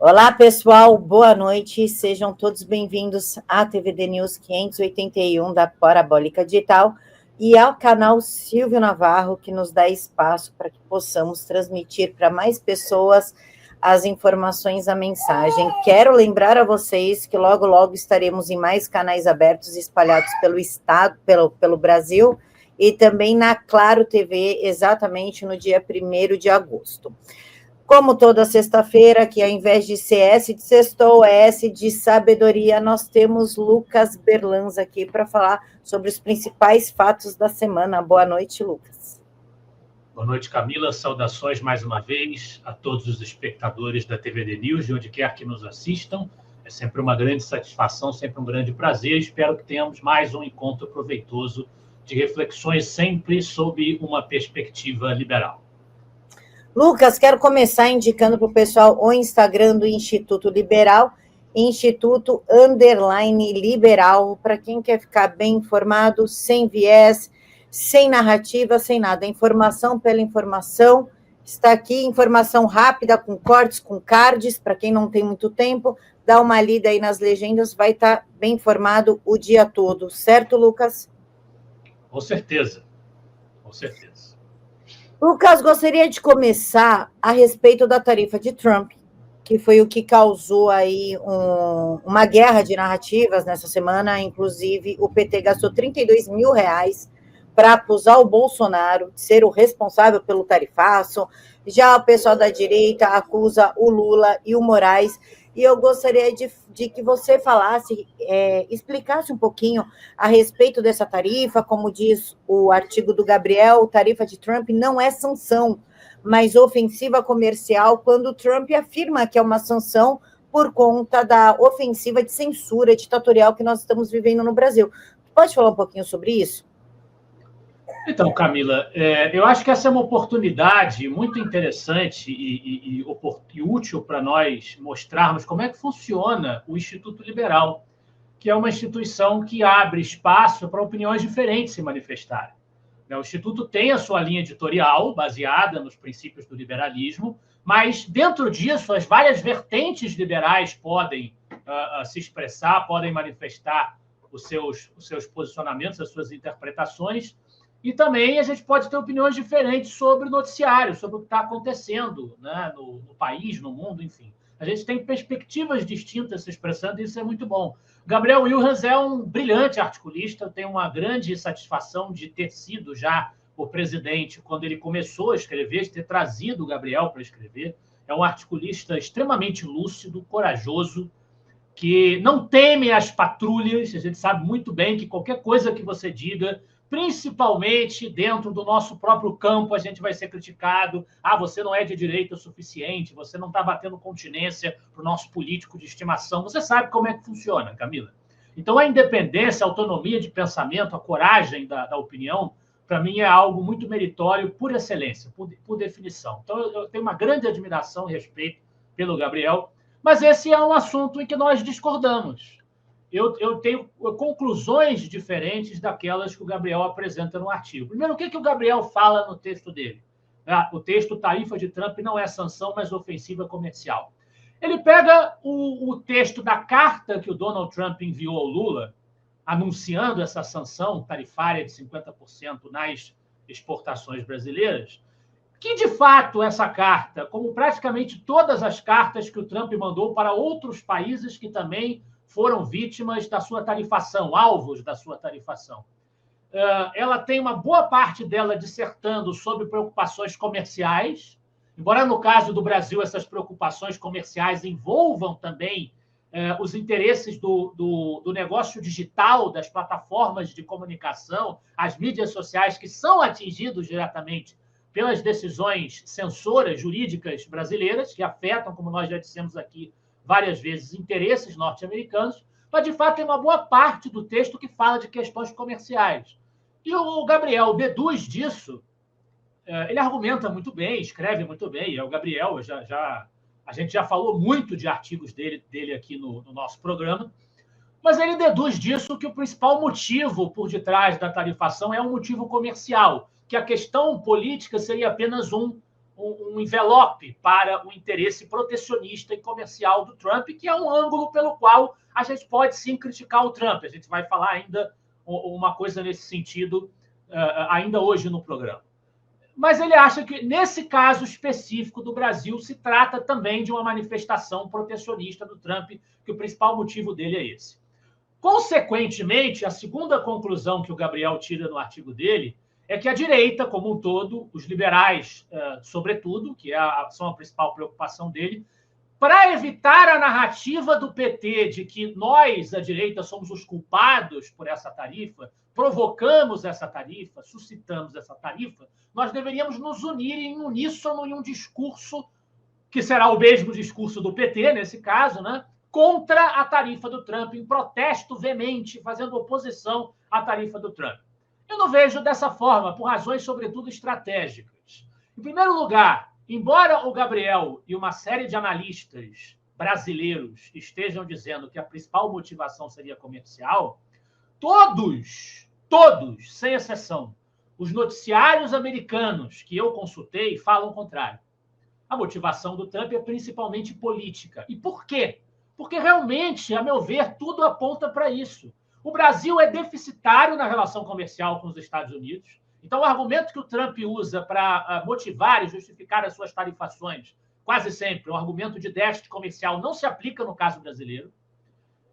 Olá, pessoal, boa noite, sejam todos bem-vindos à TVD News 581 da Parabólica Digital e ao canal Silvio Navarro, que nos dá espaço para que possamos transmitir para mais pessoas as informações, a mensagem. Quero lembrar a vocês que logo, logo estaremos em mais canais abertos espalhados pelo estado, pelo Brasil, e também na Claro TV, exatamente no dia 1º de agosto. Como toda sexta-feira, que ao invés de ser S de sextou, é S de sabedoria, nós temos Lucas Berlanz aqui para falar sobre os principais fatos da semana. Boa noite, Lucas. Boa noite, Camila. Saudações mais uma vez a todos os espectadores da TVD News, de onde quer que nos assistam. É sempre uma grande satisfação, sempre um grande prazer. Espero que tenhamos mais um encontro proveitoso de reflexões, sempre sob uma perspectiva liberal. Lucas, quero começar indicando para o pessoal o Instagram do Instituto Liberal, Instituto_Liberal, para quem quer ficar bem informado, sem viés, sem narrativa, sem nada. Informação pela informação. Está aqui, informação rápida, com cortes, com cards, para quem não tem muito tempo, dá uma lida aí nas legendas, vai estar bem informado o dia todo. Certo, Lucas? Com certeza, com certeza. Lucas, gostaria de começar a respeito da tarifa de Trump, que foi o que causou aí uma guerra de narrativas nessa semana. Inclusive, o PT gastou R$32 mil para acusar o Bolsonaro de ser o responsável pelo tarifaço. Já o pessoal da direita acusa o Lula e o Moraes. E eu gostaria de que você falasse, explicasse um pouquinho a respeito dessa tarifa. Como diz o artigo do Gabriel, tarifa de Trump não é sanção, mas ofensiva comercial, quando o Trump afirma que é uma sanção por conta da ofensiva de censura ditatorial que nós estamos vivendo no Brasil. Pode falar um pouquinho sobre isso? Então, Camila, eu acho que essa é uma oportunidade muito interessante e útil para nós mostrarmos como é que funciona o Instituto Liberal, que é uma instituição que abre espaço para opiniões diferentes se manifestarem. O Instituto tem a sua linha editorial, baseada nos princípios do liberalismo, mas, dentro disso, as várias vertentes liberais podem se expressar, podem manifestar os seus posicionamentos, as suas interpretações. E também a gente pode ter opiniões diferentes sobre o noticiário, sobre o que está acontecendo, né, no país, no mundo, enfim. A gente tem perspectivas distintas se expressando e isso é muito bom. Gabriel Wilhans é um brilhante articulista, eu tenho uma grande satisfação de ter sido já o presidente quando ele começou a escrever, de ter trazido o Gabriel para escrever. É um articulista extremamente lúcido, corajoso, que não teme as patrulhas. A gente sabe muito bem que qualquer coisa que você diga, principalmente dentro do nosso próprio campo, a gente vai ser criticado. Você não é de direita o suficiente, você não está batendo continência para o nosso político de estimação. Você sabe como é que funciona, Camila. Então, a independência, a autonomia de pensamento, a coragem da opinião, para mim é algo muito meritório, por excelência, por definição. Então, eu tenho uma grande admiração e respeito pelo Gabriel, mas esse é um assunto em que nós discordamos. Eu tenho conclusões diferentes daquelas que o Gabriel apresenta no artigo. Primeiro, o que o Gabriel fala no texto dele? O texto tarifa de Trump não é sanção, mas ofensiva comercial. Ele pega o texto da carta que o Donald Trump enviou ao Lula, anunciando essa sanção tarifária de 50% nas exportações brasileiras, que, de fato, essa carta, como praticamente todas as cartas que o Trump mandou para outros países que também foram vítimas da sua tarifação, alvos da sua tarifação, ela tem uma boa parte dela dissertando sobre preocupações comerciais, embora no caso do Brasil essas preocupações comerciais envolvam também os interesses do negócio digital, das plataformas de comunicação, as mídias sociais, que são atingidos diretamente pelas decisões censoras jurídicas brasileiras, que afetam, como nós já dissemos aqui várias vezes, interesses norte-americanos, mas, de fato, tem uma boa parte do texto que fala de questões comerciais. E o Gabriel deduz disso, ele argumenta muito bem, escreve muito bem, o Gabriel, a gente já falou muito de artigos dele aqui no nosso programa, mas ele deduz disso que o principal motivo por detrás da tarifação é um motivo comercial, que a questão política seria apenas um um envelope para o interesse protecionista e comercial do Trump, que é um ângulo pelo qual a gente pode sim criticar o Trump. A gente vai falar ainda uma coisa nesse sentido ainda hoje no programa. Mas ele acha que, nesse caso específico do Brasil, se trata também de uma manifestação protecionista do Trump, que o principal motivo dele é esse. Consequentemente, a segunda conclusão que o Gabriel tira no artigo dele é que a direita, como um todo, os liberais, sobretudo, que são a principal preocupação dele, para evitar a narrativa do PT de que nós, a direita, somos os culpados por essa tarifa, provocamos essa tarifa, suscitamos essa tarifa, nós deveríamos nos unir em uníssono em um discurso, que será o mesmo discurso do PT, nesse caso, né, contra a tarifa do Trump, em protesto veemente, fazendo oposição à tarifa do Trump. Eu não vejo dessa forma, por razões, sobretudo, estratégicas. Em primeiro lugar, embora o Gabriel e uma série de analistas brasileiros estejam dizendo que a principal motivação seria comercial, todos, sem exceção, os noticiários americanos que eu consultei falam o contrário. A motivação do Trump é principalmente política. E por quê? Porque realmente, a meu ver, tudo aponta para isso. O Brasil é deficitário na relação comercial com os Estados Unidos. Então, o argumento que o Trump usa para motivar e justificar as suas tarifações, quase sempre, um argumento de déficit comercial, não se aplica no caso brasileiro.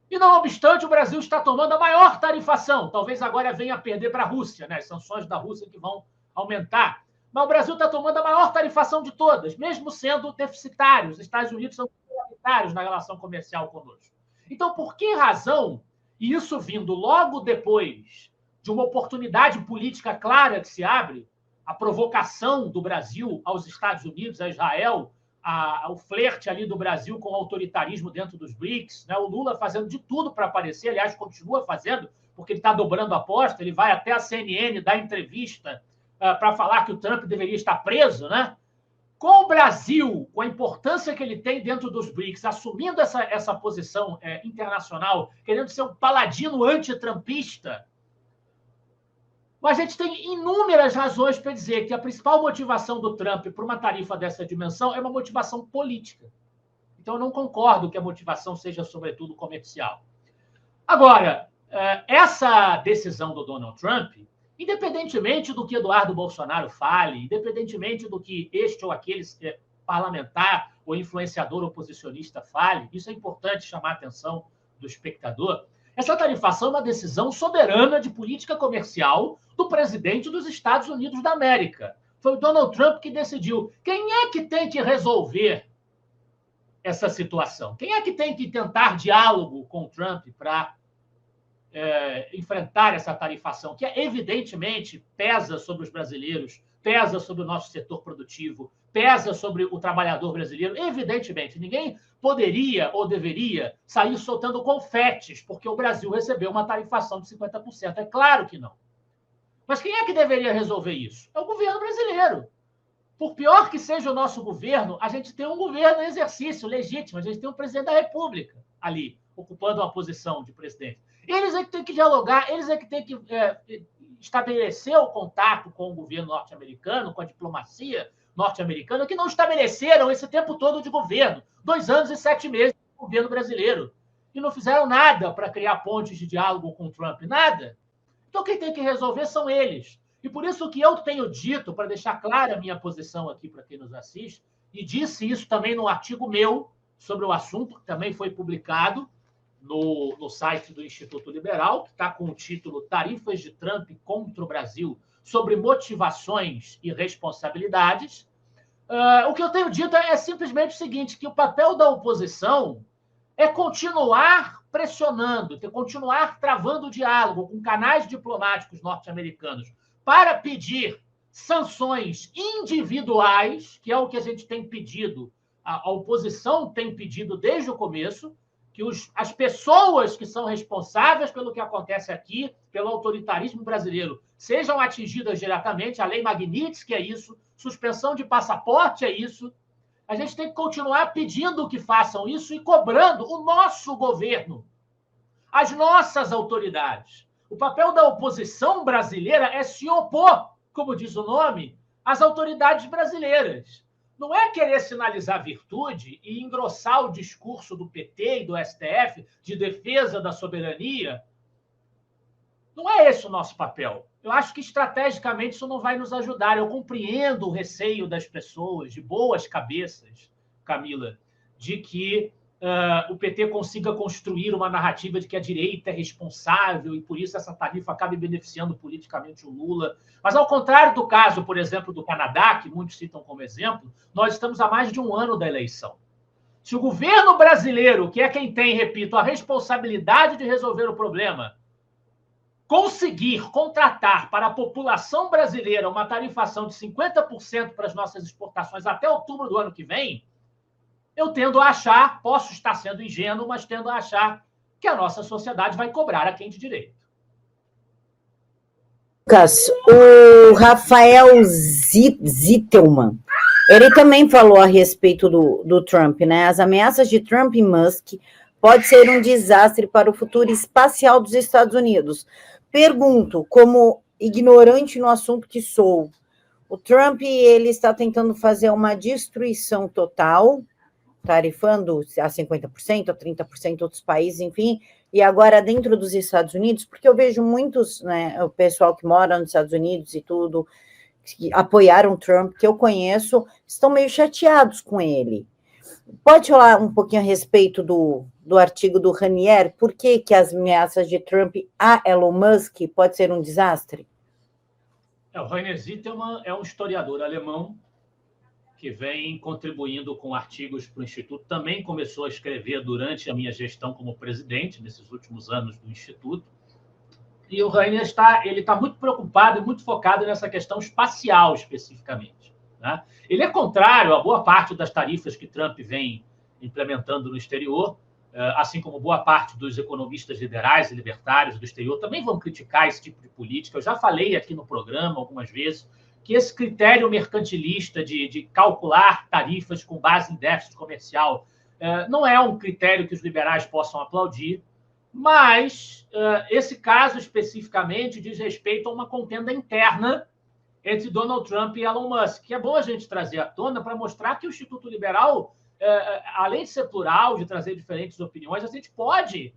E, não obstante, o Brasil está tomando a maior tarifação. Talvez agora venha a perder para a Rússia, né? As sanções da Rússia que vão aumentar. Mas o Brasil está tomando a maior tarifação de todas, mesmo sendo deficitário. Os Estados Unidos são deficitários na relação comercial conosco. Então, por que razão, e isso vindo logo depois de uma oportunidade política clara que se abre, a provocação do Brasil aos Estados Unidos, a Israel, o flerte ali do Brasil com o autoritarismo dentro dos BRICS, né? O Lula fazendo de tudo para aparecer, aliás, continua fazendo, porque ele está dobrando a aposta, ele vai até a CNN dar entrevista para falar que o Trump deveria estar preso, né? Com o Brasil, com a importância que ele tem dentro dos BRICS, assumindo essa posição internacional, querendo ser um paladino antitrumpista, a gente tem inúmeras razões para dizer que a principal motivação do Trump para uma tarifa dessa dimensão é uma motivação política. Então, eu não concordo que a motivação seja, sobretudo, comercial. Agora, essa decisão do Donald Trump, independentemente do que Eduardo Bolsonaro fale, independentemente do que este ou aquele parlamentar ou influenciador oposicionista fale, isso é importante chamar a atenção do espectador, essa tarifação é uma decisão soberana de política comercial do presidente dos Estados Unidos da América. Foi o Donald Trump que decidiu. Quem é que tem que resolver essa situação? Quem é que tem que tentar diálogo com o Trump para enfrentar essa tarifação, que evidentemente pesa sobre os brasileiros, pesa sobre o nosso setor produtivo, pesa sobre o trabalhador brasileiro? Evidentemente, ninguém poderia ou deveria sair soltando confetes porque o Brasil recebeu uma tarifação de 50%. É claro que não. Mas quem é que deveria resolver isso? É o governo brasileiro. Por pior que seja o nosso governo, a gente tem um governo em exercício legítimo, a gente tem um presidente da República ali, ocupando uma posição de presidente. Eles é que têm que dialogar, eles é que têm que estabelecer o contato com o governo norte-americano, com a diplomacia norte-americana, que não estabeleceram esse tempo todo de governo, 2 anos e 7 meses de governo brasileiro, e não fizeram nada para criar pontes de diálogo com o Trump, nada. Então, quem tem que resolver são eles. E por isso que eu tenho dito, para deixar clara a minha posição aqui para quem nos assiste, e disse isso também no artigo meu sobre o assunto, que também foi publicado no site do Instituto Liberal, que está com o título Tarifas de Trump contra o Brasil, sobre motivações e responsabilidades. O que eu tenho dito é simplesmente o seguinte, que o papel da oposição é continuar pressionando, continuar travando o diálogo com canais diplomáticos norte-americanos para pedir sanções individuais, que é o que a gente tem pedido, a oposição tem pedido desde o começo, que as pessoas que são responsáveis pelo que acontece aqui, pelo autoritarismo brasileiro, sejam atingidas diretamente. A Lei Magnitsky é isso, suspensão de passaporte é isso. A gente tem que continuar pedindo que façam isso e cobrando o nosso governo, as nossas autoridades. O papel da oposição brasileira é se opor, como diz o nome, às autoridades brasileiras. não é querer sinalizar virtude e engrossar o discurso do PT e do STF de defesa da soberania. Não é esse o nosso papel. Eu acho que, estrategicamente, isso não vai nos ajudar. Eu compreendo o receio das pessoas, de boas cabeças, Camila, de que o PT consiga construir uma narrativa de que a direita é responsável e, por isso, essa tarifa acabe beneficiando politicamente o Lula. Mas, ao contrário do caso, por exemplo, do Canadá, que muitos citam como exemplo, nós estamos há mais de um ano da eleição. Se o governo brasileiro, que é quem tem, repito, a responsabilidade de resolver o problema, conseguir contratar para a população brasileira uma tarifação de 50% para as nossas exportações até outubro do ano que vem, eu tendo a achar, posso estar sendo ingênuo, mas tendo a achar que a nossa sociedade vai cobrar a quem de direito. Lucas, o Rafael Zittelman, ele também falou a respeito do Trump, né? As ameaças de Trump e Musk pode ser um desastre para o futuro espacial dos Estados Unidos. Pergunto, como ignorante no assunto que sou, o Trump, ele está tentando fazer uma destruição total, tarifando a 50%, a 30% outros países, enfim, e agora dentro dos Estados Unidos, porque eu vejo muitos, né, o pessoal que mora nos Estados Unidos e tudo, que apoiaram o Trump, que eu conheço, estão meio chateados com ele. Pode falar um pouquinho a respeito do artigo do Ranier? Por que as ameaças de Trump a Elon Musk pode ser um desastre? O Rainer Zittelmann é um historiador alemão que vem contribuindo com artigos para o Instituto. Também começou a escrever durante a minha gestão como presidente, nesses últimos anos do Instituto. E o Rainer está muito preocupado e muito focado nessa questão espacial, especificamente, né? Ele é contrário a boa parte das tarifas que Trump vem implementando no exterior, assim como boa parte dos economistas liberais e libertários do exterior também vão criticar esse tipo de política. Eu já falei aqui no programa algumas vezes que esse critério mercantilista de calcular tarifas com base em déficit comercial não é um critério que os liberais possam aplaudir, mas esse caso especificamente diz respeito a uma contenda interna entre Donald Trump e Elon Musk, que é bom a gente trazer à tona para mostrar que o Instituto Liberal, além de ser plural, de trazer diferentes opiniões, a gente pode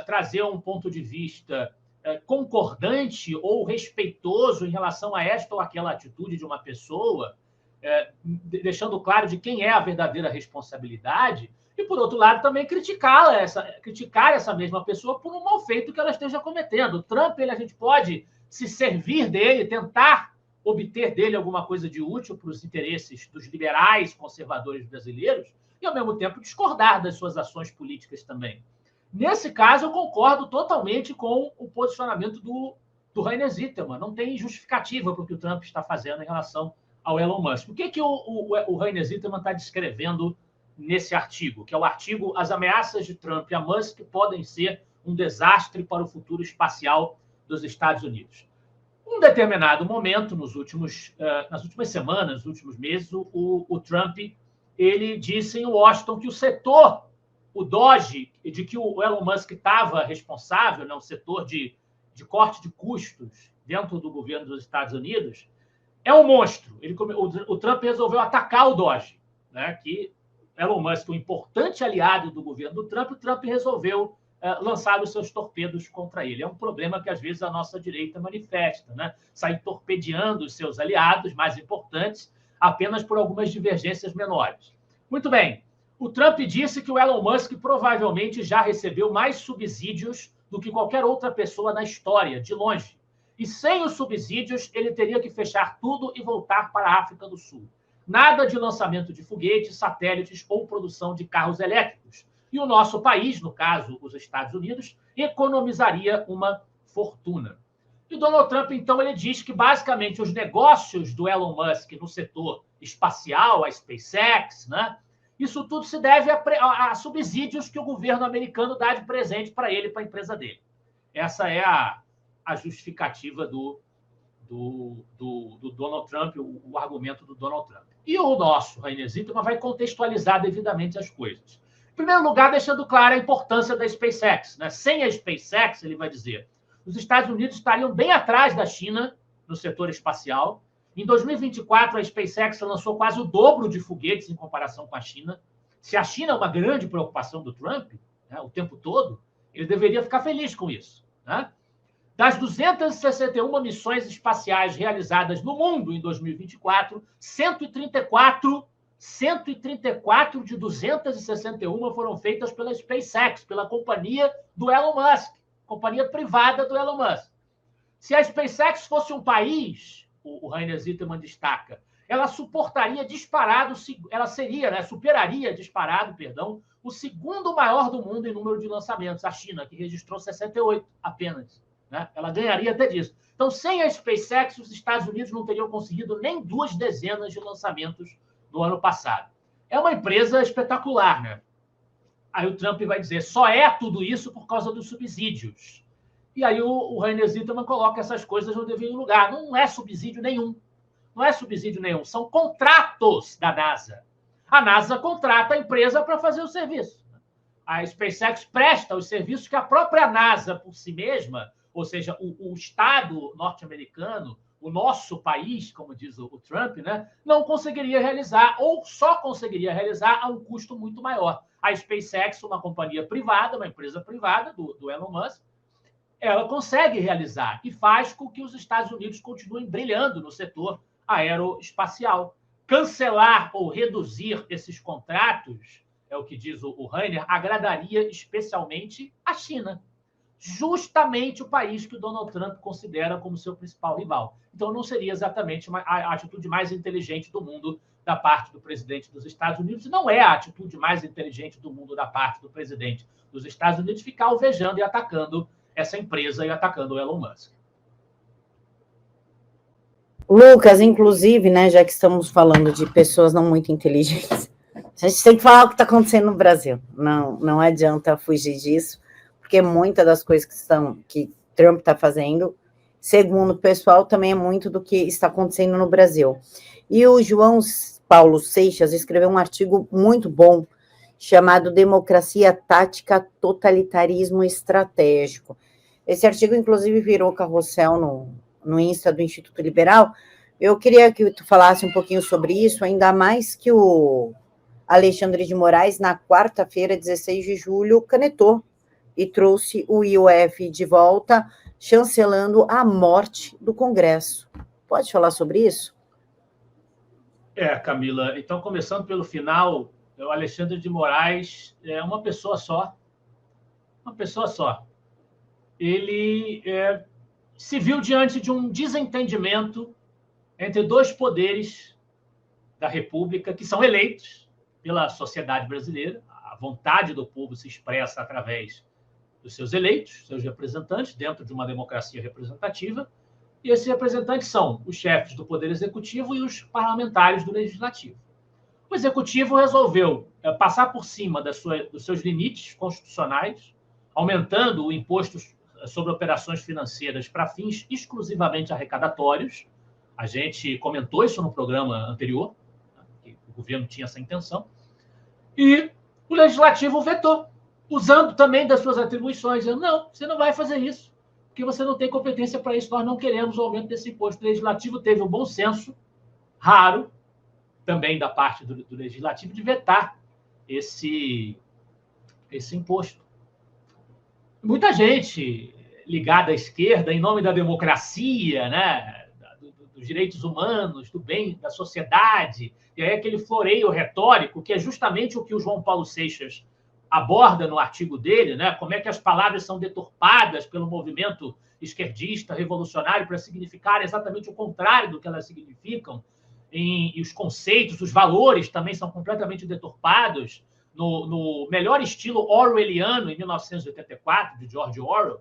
trazer um ponto de vista concordante ou respeitoso em relação a esta ou aquela atitude de uma pessoa, deixando claro de quem é a verdadeira responsabilidade, e, por outro lado, também criticar essa mesma pessoa por um mal feito que ela esteja cometendo. O Trump, a gente pode se servir dele, tentar obter dele alguma coisa de útil para os interesses dos liberais conservadores brasileiros e, ao mesmo tempo, discordar das suas ações políticas também. Nesse caso, eu concordo totalmente com o posicionamento do Rainer Zittelmann. Não tem justificativa para o que o Trump está fazendo em relação ao Elon Musk. O que o Rainer Zittelmann está descrevendo nesse artigo? Que é o artigo As ameaças de Trump a Musk podem ser um desastre para o futuro espacial dos Estados Unidos. Em um determinado momento, nas últimas semanas, nos últimos meses, o Trump ele disse em Washington que o setor, o DOGE, de que o Elon Musk estava responsável, né, o setor de corte de custos dentro do governo dos Estados Unidos, é um monstro. O Trump resolveu atacar o DOGE, né, que Elon Musk, um importante aliado do governo do Trump, o Trump resolveu lançar os seus torpedos contra ele. É um problema que, às vezes, a nossa direita manifesta, né? Sair torpedeando os seus aliados mais importantes apenas por algumas divergências menores. Muito bem. O Trump disse que o Elon Musk provavelmente já recebeu mais subsídios do que qualquer outra pessoa na história, de longe. E sem os subsídios, ele teria que fechar tudo e voltar para a África do Sul. Nada de lançamento de foguetes, satélites ou produção de carros elétricos. E o nosso país, no caso, os Estados Unidos, economizaria uma fortuna. E o Donald Trump, então, ele diz que, basicamente, os negócios do Elon Musk no setor espacial, a SpaceX, né, isso tudo se deve a subsídios que o governo americano dá de presente para ele e para a empresa dele. Essa é a justificativa do Donald Trump, o argumento do Donald Trump. E o nosso Rainer Zittelmann vai contextualizar devidamente as coisas. Em primeiro lugar, deixando clara a importância da SpaceX, né? Sem a SpaceX, ele vai dizer, os Estados Unidos estariam bem atrás da China no setor espacial Em 2024, a SpaceX lançou quase o dobro de foguetes em comparação com a China. Se a China é uma grande preocupação do Trump, né, o tempo todo, ele deveria ficar feliz com isso. Né? Das 261 missões espaciais realizadas no mundo em 2024, 134 de 261 foram feitas pela SpaceX, pela companhia do Elon Musk, companhia privada do Elon Musk. Se a SpaceX fosse um país, o Rainer Zittermann destaca, ela superaria disparado, o segundo maior do mundo em número de lançamentos, a China, que registrou 68 apenas. Né? Ela ganharia até disso. Então, sem a SpaceX, os Estados Unidos não teriam conseguido nem 2 dezenas de lançamentos no ano passado. É uma empresa espetacular, né? Aí o Trump vai dizer, só é tudo isso por causa dos subsídios. E aí o Rainer Zittermann coloca essas coisas no devido lugar. Não é subsídio nenhum. Não é subsídio nenhum, são contratos da NASA. A NASA contrata a empresa para fazer o serviço. A SpaceX presta os serviços que a própria NASA, por si mesma, ou seja, o Estado norte-americano, o nosso país, como diz o Trump, né, não conseguiria realizar, ou só conseguiria realizar a um custo muito maior. A SpaceX, uma companhia privada, uma empresa privada do Elon Musk, ela consegue realizar e faz com que os Estados Unidos continuem brilhando no setor aeroespacial. Cancelar ou reduzir esses contratos, é o que diz o Rainer, agradaria especialmente a China, justamente o país que o Donald Trump considera como seu principal rival. Então, não seria exatamente a atitude mais inteligente do mundo da parte do presidente dos Estados Unidos, e não é a atitude mais inteligente do mundo da parte do presidente dos Estados Unidos ficar alvejando e atacando essa empresa e atacando o Elon Musk. Lucas, inclusive, né, já que estamos falando de pessoas não muito inteligentes, a gente tem que falar o que está acontecendo no Brasil. Não adianta fugir disso, porque muitas das coisas que Trump está fazendo, segundo o pessoal, também é muito do que está acontecendo no Brasil. E o João Paulo Seixas escreveu um artigo muito bom, chamado Democracia Tática, Totalitarismo Estratégico. Esse artigo, inclusive, virou carrossel no Insta do Instituto Liberal. Eu queria que tu falasse um pouquinho sobre isso, ainda mais que o Alexandre de Moraes, na quarta-feira, 16 de julho, canetou e trouxe o IOF de volta, chancelando a morte do Congresso. Pode falar sobre isso? Camila, então, começando pelo final, o Alexandre de Moraes é uma pessoa só. Uma pessoa só. Ele se viu diante de um desentendimento entre 2 poderes da República, que são eleitos pela sociedade brasileira. A vontade do povo se expressa através dos seus eleitos, seus representantes, dentro de uma democracia representativa. E esses representantes são os chefes do Poder Executivo e os parlamentares do Legislativo. O Executivo resolveu passar por cima dos seus limites constitucionais, aumentando o imposto sobre operações financeiras para fins exclusivamente arrecadatórios. A gente comentou isso no programa anterior, que o governo tinha essa intenção. E o Legislativo vetou, usando também das suas atribuições, dizendo, não, você não vai fazer isso, porque você não tem competência para isso, nós não queremos o aumento desse imposto. O Legislativo teve um bom senso, raro, também da parte do Legislativo, de vetar esse imposto. Muita gente ligada à esquerda, em nome da democracia, né, dos direitos humanos, do bem da sociedade, e aí aquele floreio retórico, que é justamente o que o João Paulo Seixas aborda no artigo dele, né, como é que as palavras são deturpadas pelo movimento esquerdista, revolucionário, para significar exatamente o contrário do que elas significam, e os conceitos, os valores também são completamente deturpados, no melhor estilo orwelliano, em 1984, de George Orwell.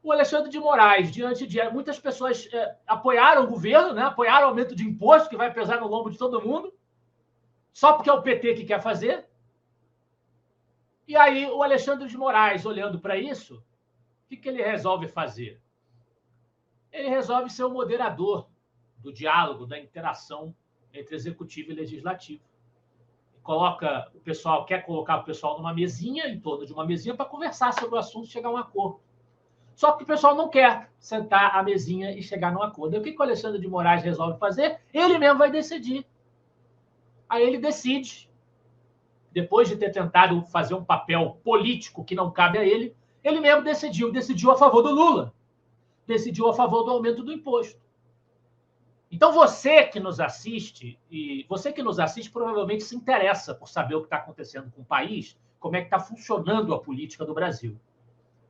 O Alexandre de Moraes, diante de muitas pessoas apoiaram o governo, né, apoiaram o aumento de imposto, que vai pesar no lombo de todo mundo, só porque é o PT que quer fazer. E aí o Alexandre de Moraes, olhando para isso, o que ele resolve fazer? Ele resolve ser o moderador do diálogo, da interação entre executivo e legislativo. Quer colocar o pessoal numa mesinha, em torno de uma mesinha, para conversar sobre o assunto e chegar a um acordo. Só que o pessoal não quer sentar à mesinha e chegar num acordo. E o que o Alexandre de Moraes resolve fazer? Ele mesmo vai decidir. Aí ele decide, depois de ter tentado fazer um papel político que não cabe a ele, ele mesmo decidiu a favor do Lula, decidiu a favor do aumento do imposto. Então você que nos assiste, provavelmente se interessa por saber o que está acontecendo com o país, como é que está funcionando a política do Brasil.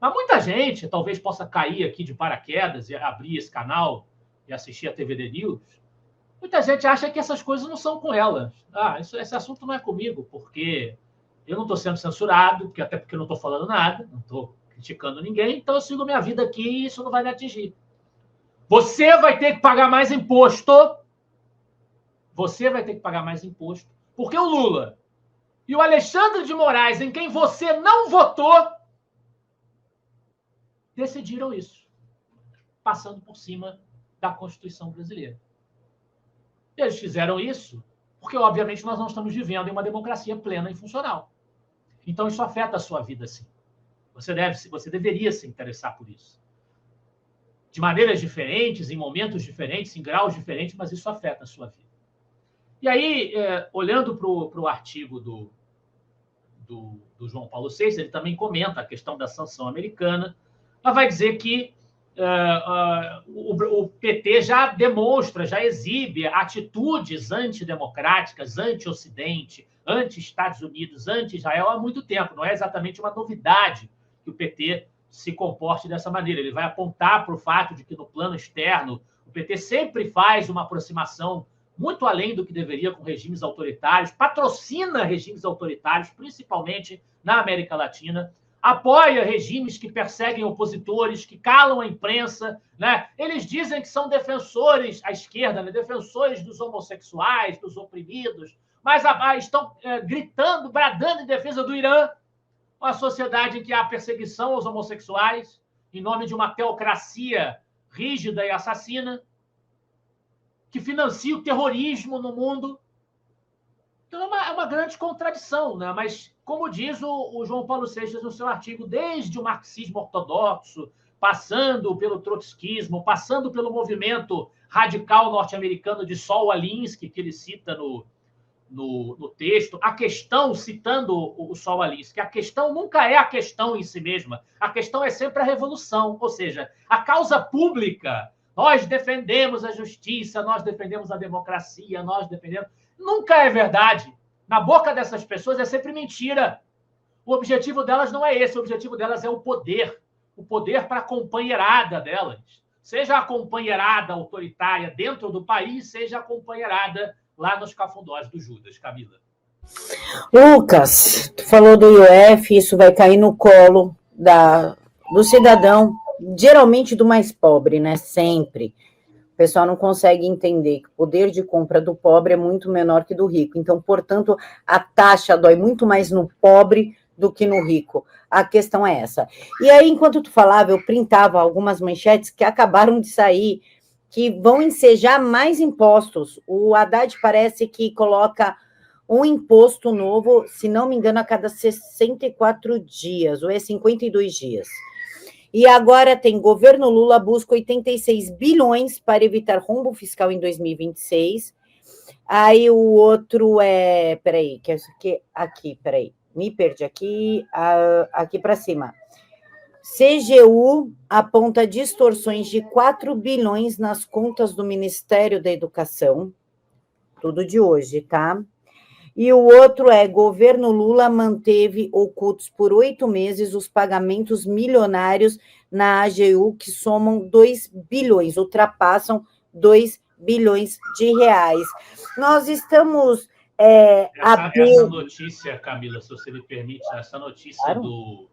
Mas muita gente talvez possa cair aqui de paraquedas e abrir esse canal e assistir a TVD News. Muita gente acha que essas coisas não são com ela. Esse assunto não é comigo, porque eu não estou sendo censurado, até porque eu não estou falando nada, não estou criticando ninguém, então eu sigo minha vida aqui e isso não vai me atingir. Você vai ter que pagar mais imposto. Você vai ter que pagar mais imposto, porque o Lula e o Alexandre de Moraes, em quem você não votou, decidiram isso, passando por cima da Constituição brasileira. Eles fizeram isso porque, obviamente, nós não estamos vivendo em uma democracia plena e funcional. Então, isso afeta a sua vida, sim. Você deveria se interessar por isso. De maneiras diferentes, em momentos diferentes, em graus diferentes, mas isso afeta a sua vida. E aí, olhando para o artigo do João Paulo Seixas, ele também comenta a questão da sanção americana. Ela vai dizer que o PT já demonstra, já exibe atitudes antidemocráticas, anti-Ocidente, anti-Estados Unidos, anti-Israel há muito tempo. Não é exatamente uma novidade que o PT se comporte dessa maneira. Ele vai apontar para o fato de que, no plano externo, o PT sempre faz uma aproximação muito além do que deveria com regimes autoritários, patrocina regimes autoritários, principalmente na América Latina, apoia regimes que perseguem opositores, que calam a imprensa, né? Eles dizem que são defensores, à esquerda, né? Defensores dos homossexuais, dos oprimidos, mas estão gritando, bradando em defesa do Irã, uma sociedade em que há perseguição aos homossexuais, em nome de uma teocracia rígida e assassina, que financia o terrorismo no mundo. Então, é uma grande contradição, né? Mas, como diz o João Paulo Seixas no seu artigo, desde o marxismo ortodoxo, passando pelo trotskismo, passando pelo movimento radical norte-americano de Saul Alinsky, que ele cita no texto, a questão, citando o Saul Alinsky, a questão nunca é a questão em si mesma, a questão é sempre a revolução, ou seja, a causa pública. Nós defendemos a justiça, nós defendemos a democracia, nós defendemos... Nunca é verdade. Na boca dessas pessoas é sempre mentira. O objetivo delas não é esse, o objetivo delas é o poder para a companheirada delas. Seja a companheirada autoritária dentro do país, seja a companheirada lá nos cafundós do Judas. Camila. Lucas, tu falou do IOF, isso vai cair no colo do cidadão, geralmente do mais pobre, né? Sempre. O pessoal não consegue entender que o poder de compra do pobre é muito menor que do rico. Então, portanto, a taxa dói muito mais no pobre do que no rico. A questão é essa. E aí, enquanto tu falava, eu printava algumas manchetes que acabaram de sair, que vão ensejar mais impostos. O Haddad parece que coloca um imposto novo, se não me engano, a cada 64 dias, ou é 52 dias. E agora tem governo Lula busca 86 bilhões para evitar rombo fiscal em 2026. Aí o outro é... Peraí, que é isso aqui, peraí. Me perdi aqui para cima. CGU aponta distorções de 4 bilhões nas contas do Ministério da Educação. Tudo de hoje, tá? E o outro é, governo Lula manteve ocultos por 8 meses os pagamentos milionários na AGU, que somam 2 bilhões, ultrapassam 2 bilhões de reais. Nós estamos... Essa notícia, Camila, se você me permite, essa notícia claro.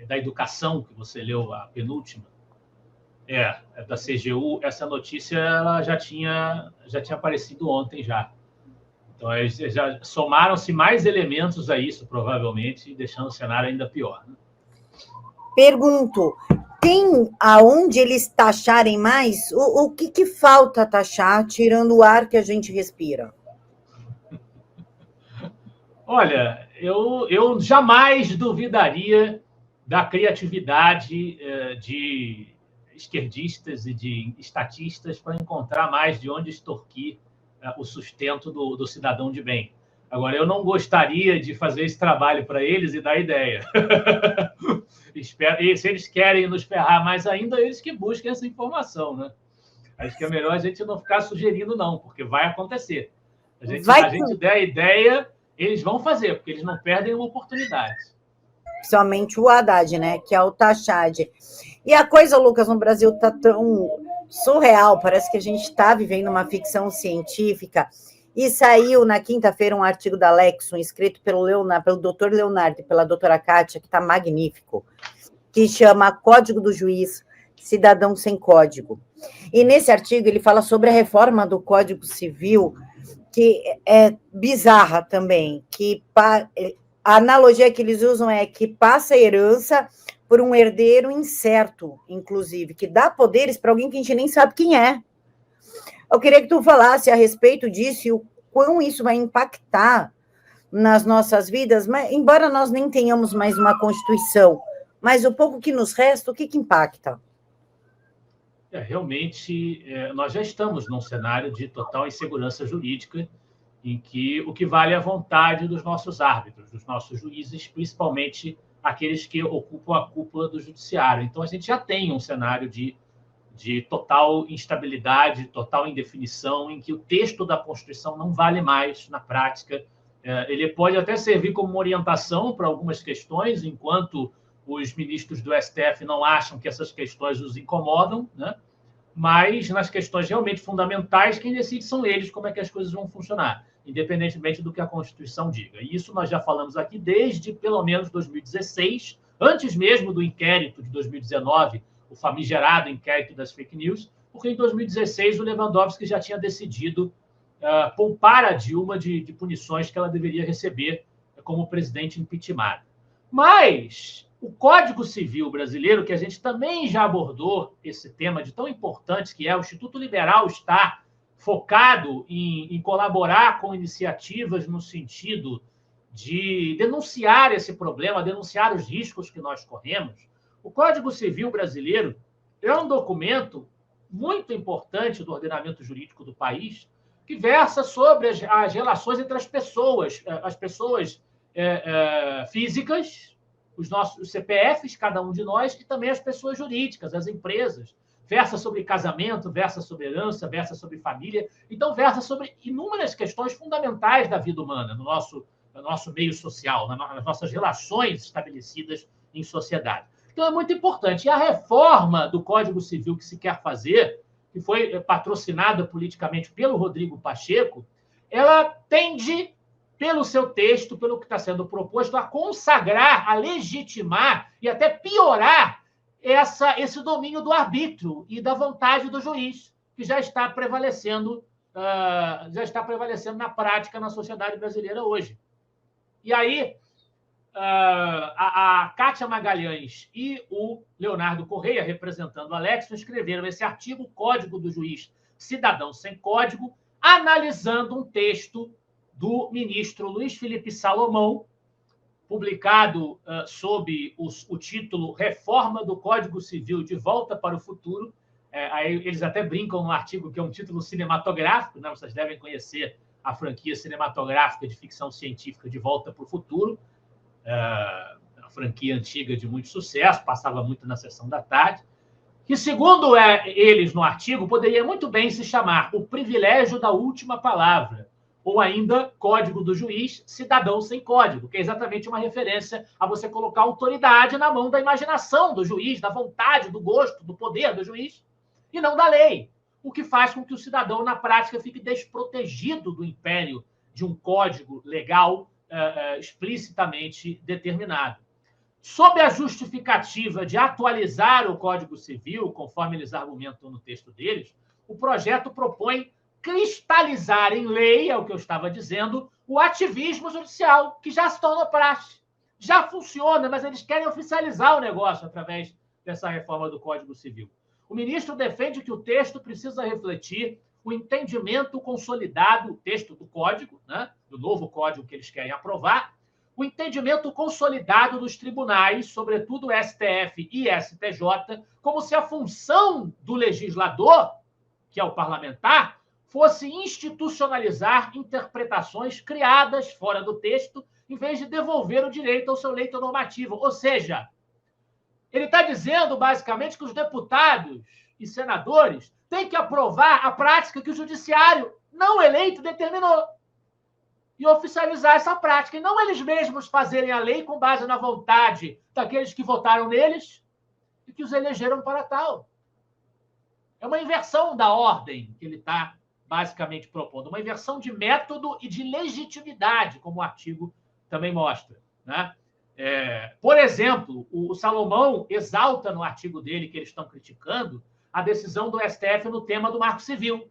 Da educação, que você leu, a penúltima, é da CGU, essa notícia ela já tinha aparecido ontem já. Então, já somaram-se mais elementos a isso, provavelmente, deixando o cenário ainda pior. Né? Pergunto, tem aonde eles taxarem mais? O que falta taxar, tirando o ar que a gente respira? Olha, eu jamais duvidaria da criatividade de esquerdistas e de estatistas para encontrar mais de onde extorquir o sustento do cidadão de bem. Agora, eu não gostaria de fazer esse trabalho para eles e dar ideia. E se eles querem nos ferrar mais ainda, eles que busquem essa informação, né? Acho que é melhor a gente não ficar sugerindo, não, porque vai acontecer. A gente der a ideia, eles vão fazer, porque eles não perdem uma oportunidade. Principalmente o Haddad, né? Que é o Tachad. E a coisa, Lucas, no Brasil está tão surreal, parece que a gente está vivendo uma ficção científica. E saiu na quinta-feira um artigo da Lexon, escrito pelo doutor Leonardo e pela doutora Kátia, que está magnífico, que chama Código do Juiz, Cidadão Sem Código. E nesse artigo ele fala sobre a reforma do Código Civil, que é bizarra também, que a analogia que eles usam é que passa a herança por um herdeiro incerto, inclusive, que dá poderes para alguém que a gente nem sabe quem é. Eu queria que tu falasse a respeito disso e o quão isso vai impactar nas nossas vidas, mas, embora nós nem tenhamos mais uma Constituição, mas o pouco que nos resta, o que impacta? Realmente, nós já estamos num cenário de total insegurança jurídica, em que o que vale é a vontade dos nossos árbitros, dos nossos juízes, principalmente aqueles que ocupam a cúpula do judiciário. Então, a gente já tem um cenário de total instabilidade, total indefinição, em que o texto da Constituição não vale mais na prática. Ele pode até servir como uma orientação para algumas questões, enquanto os ministros do STF não acham que essas questões os incomodam, né? Mas nas questões realmente fundamentais, quem decide são eles como é que as coisas vão funcionar, independentemente do que a Constituição diga. E isso nós já falamos aqui desde, pelo menos, 2016, antes mesmo do inquérito de 2019, o famigerado inquérito das fake news, porque em 2016 o Lewandowski já tinha decidido poupar a Dilma de punições que ela deveria receber como presidente impeachment. Mas o Código Civil brasileiro, que a gente também já abordou esse tema de tão importante que é, o Instituto Liberal está focado em colaborar com iniciativas no sentido de denunciar esse problema, denunciar os riscos que nós corremos. O Código Civil brasileiro é um documento muito importante do ordenamento jurídico do país, que versa sobre as relações entre as pessoas físicas, os nossos CPFs, cada um de nós, e também as pessoas jurídicas, as empresas. Versa sobre casamento, versa sobre herança, versa sobre família. Então, versa sobre inúmeras questões fundamentais da vida humana, no nosso meio social, nas nossas relações estabelecidas em sociedade. Então, é muito importante. E a reforma do Código Civil que se quer fazer, que foi patrocinada politicamente pelo Rodrigo Pacheco, ela tende, pelo seu texto, pelo que está sendo proposto, a consagrar, a legitimar e até piorar esse domínio do arbítrio e da vontade do juiz, que já está prevalecendo na prática na sociedade brasileira hoje. E aí, a Kátia Magalhães e o Leonardo Correia, representando a Lexon, escreveram esse artigo, Código do Juiz Cidadão Sem Código, analisando um texto do ministro Luiz Felipe Salomão, publicado sob o título Reforma do Código Civil de Volta para o Futuro. Aí eles até brincam no artigo que é um título cinematográfico, né? Vocês devem conhecer a franquia cinematográfica de ficção científica De Volta para o Futuro, a franquia antiga de muito sucesso, passava muito na sessão da tarde, que, segundo eles no artigo, poderia muito bem se chamar O Privilégio da Última Palavra, ou ainda Código do Juiz, Cidadão Sem Código, que é exatamente uma referência a você colocar autoridade na mão da imaginação do juiz, da vontade, do gosto, do poder do juiz, e não da lei, o que faz com que o cidadão, na prática, fique desprotegido do império de um código legal explicitamente determinado. Sob a justificativa de atualizar o Código Civil, conforme eles argumentam no texto deles, o projeto propõe cristalizar em lei, é o que eu estava dizendo, o ativismo judicial, que já se tornou praxe. Já funciona, mas eles querem oficializar o negócio através dessa reforma do Código Civil. O ministro defende que o texto precisa refletir o entendimento consolidado, o texto do código, né, do novo código que eles querem aprovar, o entendimento consolidado dos tribunais, sobretudo o STF e STJ, como se a função do legislador, que é o parlamentar, fosse institucionalizar interpretações criadas fora do texto, em vez de devolver o direito ao seu leito normativo. Ou seja, ele está dizendo, basicamente, que os deputados e senadores têm que aprovar a prática que o judiciário não eleito determinou e oficializar essa prática, e não eles mesmos fazerem a lei com base na vontade daqueles que votaram neles e que os elegeram para tal. É uma inversão da ordem que ele está basicamente propondo, uma inversão de método e de legitimidade, como o artigo também mostra, né? Por exemplo, o Salomão exalta no artigo dele, que eles estão criticando, a decisão do STF no tema do Marco Civil,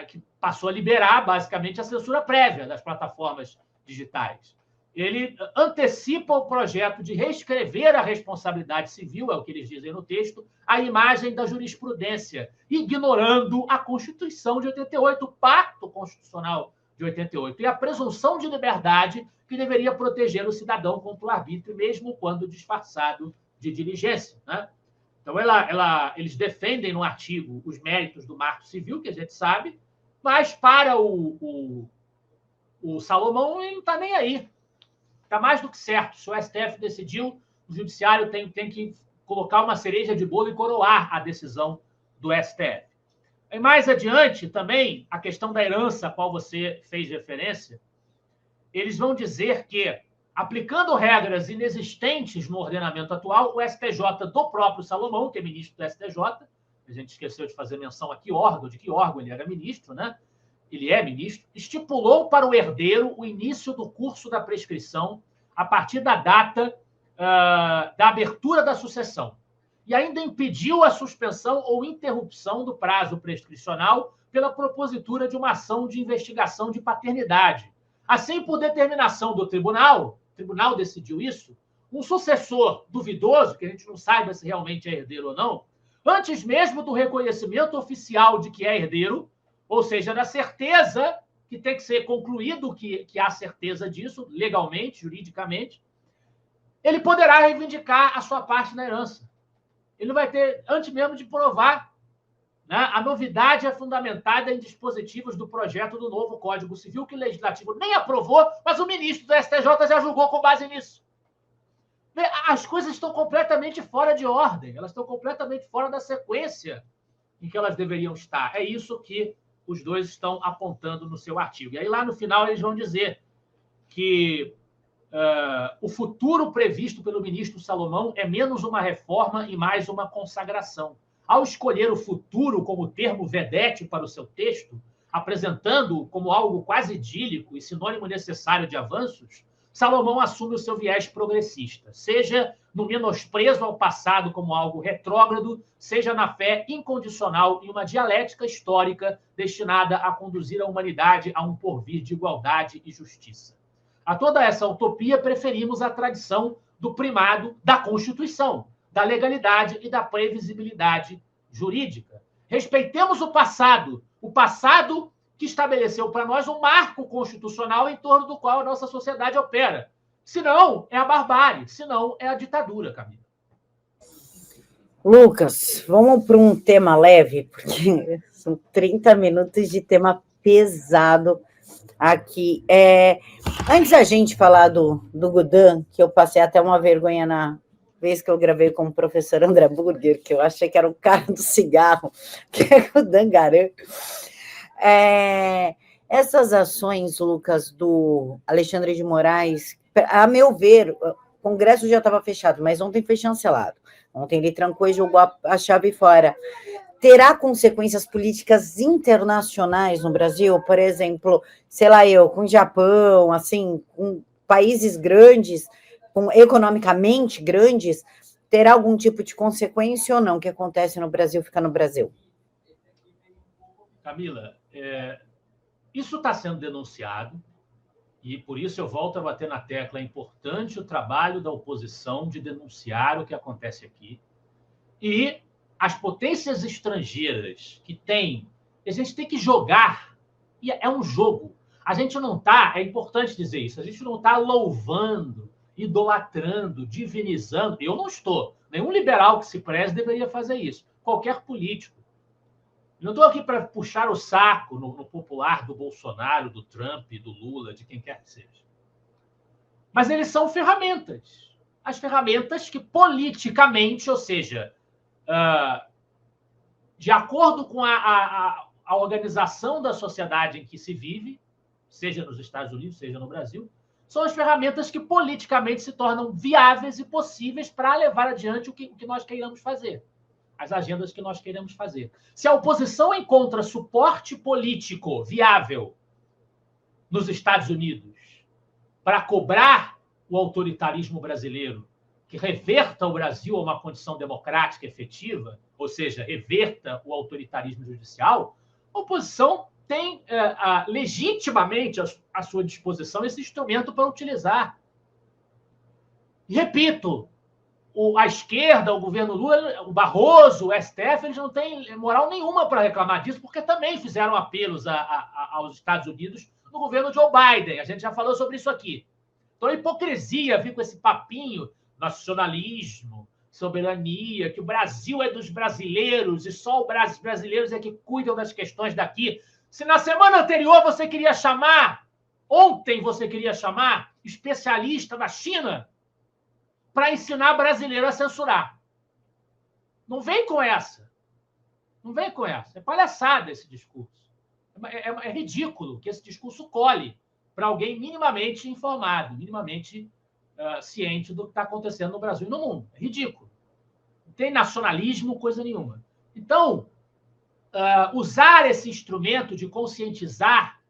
que passou a liberar, basicamente, a censura prévia das plataformas digitais. Ele antecipa o projeto de reescrever a responsabilidade civil, é o que eles dizem no texto, à imagem da jurisprudência, ignorando a Constituição de 88, o Pacto Constitucional de 88, e a presunção de liberdade que deveria proteger o cidadão contra o arbítrio, mesmo quando disfarçado de diligência, né? Então, eles defendem no artigo os méritos do Marco Civil, que a gente sabe, mas para o Salomão ele não está nem aí. Está mais do que certo. Se o STF decidiu, o Judiciário tem que colocar uma cereja de bolo e coroar a decisão do STF. E mais adiante, também, a questão da herança, a qual você fez referência, eles vão dizer que, aplicando regras inexistentes no ordenamento atual, o STJ do próprio Salomão, que é ministro do STJ, a gente esqueceu de fazer menção aqui, de que órgão ele era ministro, né? Ele é ministro, estipulou para o herdeiro o início do curso da prescrição a partir da data da abertura da sucessão. E ainda impediu a suspensão ou interrupção do prazo prescricional pela propositura de uma ação de investigação de paternidade. Assim, por determinação do tribunal, o tribunal decidiu isso, um sucessor duvidoso, que a gente não saiba se realmente é herdeiro ou não, antes mesmo do reconhecimento oficial de que é herdeiro, ou seja, da certeza que tem que ser concluído que há certeza disso, legalmente, juridicamente, ele poderá reivindicar a sua parte na herança. Ele vai ter, antes mesmo de provar, né, a novidade é fundamentada em dispositivos do projeto do novo Código Civil, que o Legislativo nem aprovou, mas o ministro do STJ já julgou com base nisso. As coisas estão completamente fora de ordem, elas estão completamente fora da sequência em que elas deveriam estar. É isso que os dois estão apontando no seu artigo. E aí, lá no final, eles vão dizer que o futuro previsto pelo ministro Salomão é menos uma reforma e mais uma consagração. Ao escolher o futuro como termo vedete para o seu texto, apresentando-o como algo quase idílico e sinônimo necessário de avanços, Salomão assume o seu viés progressista, seja no menosprezo ao passado como algo retrógrado, seja na fé incondicional em uma dialética histórica destinada a conduzir a humanidade a um porvir de igualdade e justiça. A toda essa utopia, preferimos a tradição do primado da Constituição, da legalidade e da previsibilidade jurídica. Respeitemos o passado que estabeleceu para nós um marco constitucional em torno do qual a nossa sociedade opera. Senão, é a barbárie, senão é a ditadura, Camila. Lucas, vamos para um tema leve, porque são 30 minutos de tema pesado aqui. Antes da gente falar do Gudan, que eu passei até uma vergonha na vez que eu gravei com o professor André Burger, que eu achei que era o cara do cigarro, que é o Dangarã. Essas ações, Lucas, do Alexandre de Moraes, a meu ver, o Congresso já estava fechado, mas ontem foi chancelado. Ontem ele trancou e jogou a chave fora. Terá consequências políticas internacionais no Brasil? Por exemplo, sei lá, com o Japão, assim, com países grandes, economicamente grandes, terá algum tipo de consequência ou não? O que acontece no Brasil fica no Brasil. Camila, isso está sendo denunciado, e por isso eu volto a bater na tecla. É importante o trabalho da oposição de denunciar o que acontece aqui. E as potências estrangeiras que têm, a gente tem que jogar, e é um jogo. a gente não está, é importante dizer isso, a gente não está louvando, idolatrando, divinizando. Eu não estou. Nenhum liberal que se preze deveria fazer isso. Qualquer político. Eu não estou aqui para puxar o saco no popular do Bolsonaro, do Trump, do Lula, de quem quer que seja. Mas eles são ferramentas. As ferramentas que politicamente, ou seja, de acordo com a organização da sociedade em que se vive, seja nos Estados Unidos, seja no Brasil, são as ferramentas que politicamente se tornam viáveis e possíveis para levar adiante o que nós queiramos fazer, as agendas que nós queremos fazer. Se a oposição encontra suporte político viável nos Estados Unidos para cobrar o autoritarismo brasileiro, que reverta o Brasil a uma condição democrática efetiva, ou seja, reverta o autoritarismo judicial, a oposição tem legitimamente à sua disposição esse instrumento para utilizar. E, repito, a esquerda, o governo Lula, o Barroso, o STF, eles não têm moral nenhuma para reclamar disso, porque também fizeram apelos aos Estados Unidos no governo Joe Biden. A gente já falou sobre isso aqui. Então, a hipocrisia vir com esse papinho, nacionalismo, soberania, que o Brasil é dos brasileiros e só os brasileiros é que cuidam das questões daqui. Se na semana anterior você queria chamar, ontem você queria chamar especialista da China para ensinar brasileiro a censurar. Não vem com essa. Não vem com essa. É palhaçada esse discurso. É ridículo que esse discurso cole para alguém minimamente informado, minimamente ciente do que está acontecendo no Brasil e no mundo. É ridículo. Não tem nacionalismo, coisa nenhuma. Então, usar esse instrumento de conscientizar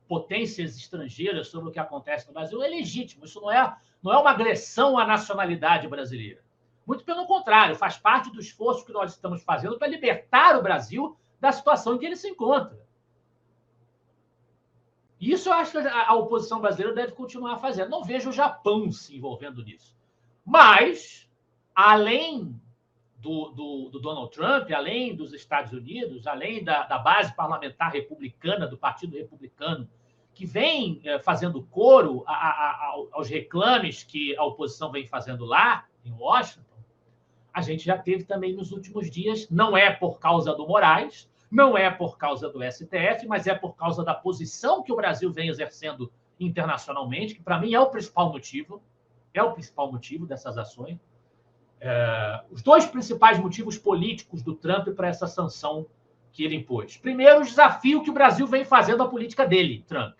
potências estrangeiras sobre o que acontece no Brasil é legítimo. Isso não é uma agressão à nacionalidade brasileira. Muito pelo contrário, faz parte do esforço que nós estamos fazendo para libertar o Brasil da situação em que ele se encontra. Isso eu acho que a oposição brasileira deve continuar fazendo. Não vejo o Japão se envolvendo nisso. Mas, além do Donald Trump, além dos Estados Unidos, além da base parlamentar republicana, do Partido Republicano, que vem fazendo coro aos reclames que a oposição vem fazendo lá, em Washington, a gente já teve também nos últimos dias, não é por causa do Moraes, não é por causa do STF, mas é por causa da posição que o Brasil vem exercendo internacionalmente, que para mim é o principal motivo dessas ações. Os dois principais motivos políticos do Trump para essa sanção que ele impôs. Primeiro, o desafio que o Brasil vem fazendo à política dele, Trump,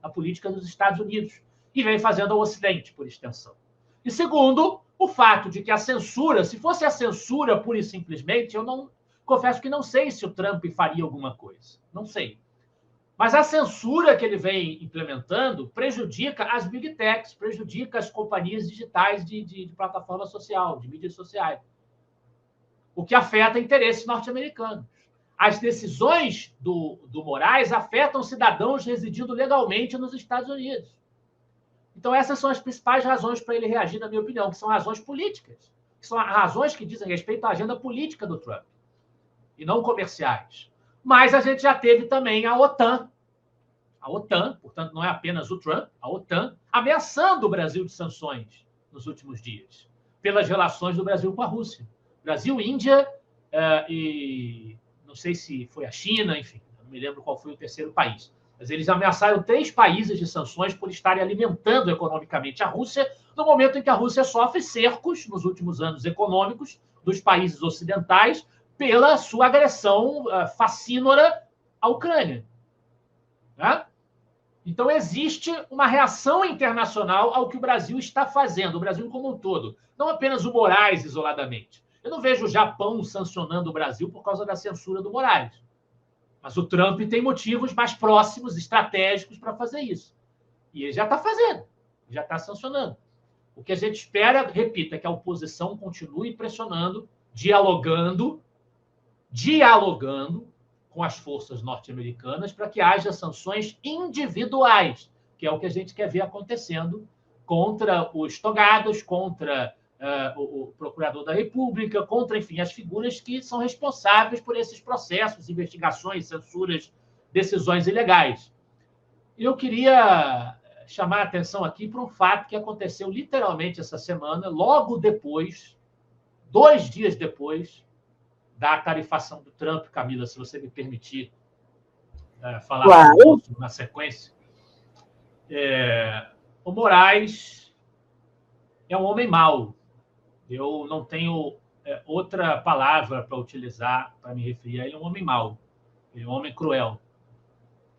a política dos Estados Unidos, e vem fazendo ao Ocidente, por extensão. E segundo, o fato de que a censura, se fosse a censura pura e simplesmente, confesso que não sei se o Trump faria alguma coisa. Não sei. Mas a censura que ele vem implementando prejudica as big techs, prejudica as companhias digitais de plataforma social, de mídias sociais. O que afeta interesses norte-americanos. As decisões do Moraes afetam cidadãos residindo legalmente nos Estados Unidos. Então, essas são as principais razões para ele reagir, na minha opinião, que são razões políticas, que são razões que dizem respeito à agenda política do Trump, e não comerciais. Mas a gente já teve também a OTAN, portanto, não é apenas o Trump, a OTAN, ameaçando o Brasil de sanções nos últimos dias, pelas relações do Brasil com a Rússia. Brasil, Índia e não sei se foi a China, enfim, não me lembro qual foi o terceiro país. Mas eles ameaçaram 3 países de sanções por estarem alimentando economicamente a Rússia, no momento em que a Rússia sofre cercos, nos últimos anos econômicos, dos países ocidentais, pela sua agressão facínora à Ucrânia. Né? Então, existe uma reação internacional ao que o Brasil está fazendo, o Brasil como um todo, não apenas o Moraes isoladamente. Eu não vejo o Japão sancionando o Brasil por causa da censura do Moraes. Mas o Trump tem motivos mais próximos, estratégicos, para fazer isso. E ele já está fazendo, já está sancionando. O que a gente espera, repito, é que a oposição continue pressionando, dialogando com as forças norte-americanas para que haja sanções individuais, que é o que a gente quer ver acontecendo contra os togados, contra o procurador da República, contra, enfim, as figuras que são responsáveis por esses processos, investigações, censuras, decisões ilegais. Eu queria chamar a atenção aqui para um fato que aconteceu literalmente essa semana, logo depois, 2 dias depois da tarifação do Trump, Camila, se você me permitir falar Claro. na sequência. O Moraes é um homem mau. Eu não tenho outra palavra para utilizar para me referir a ele. É um homem mau. Ele é um homem cruel.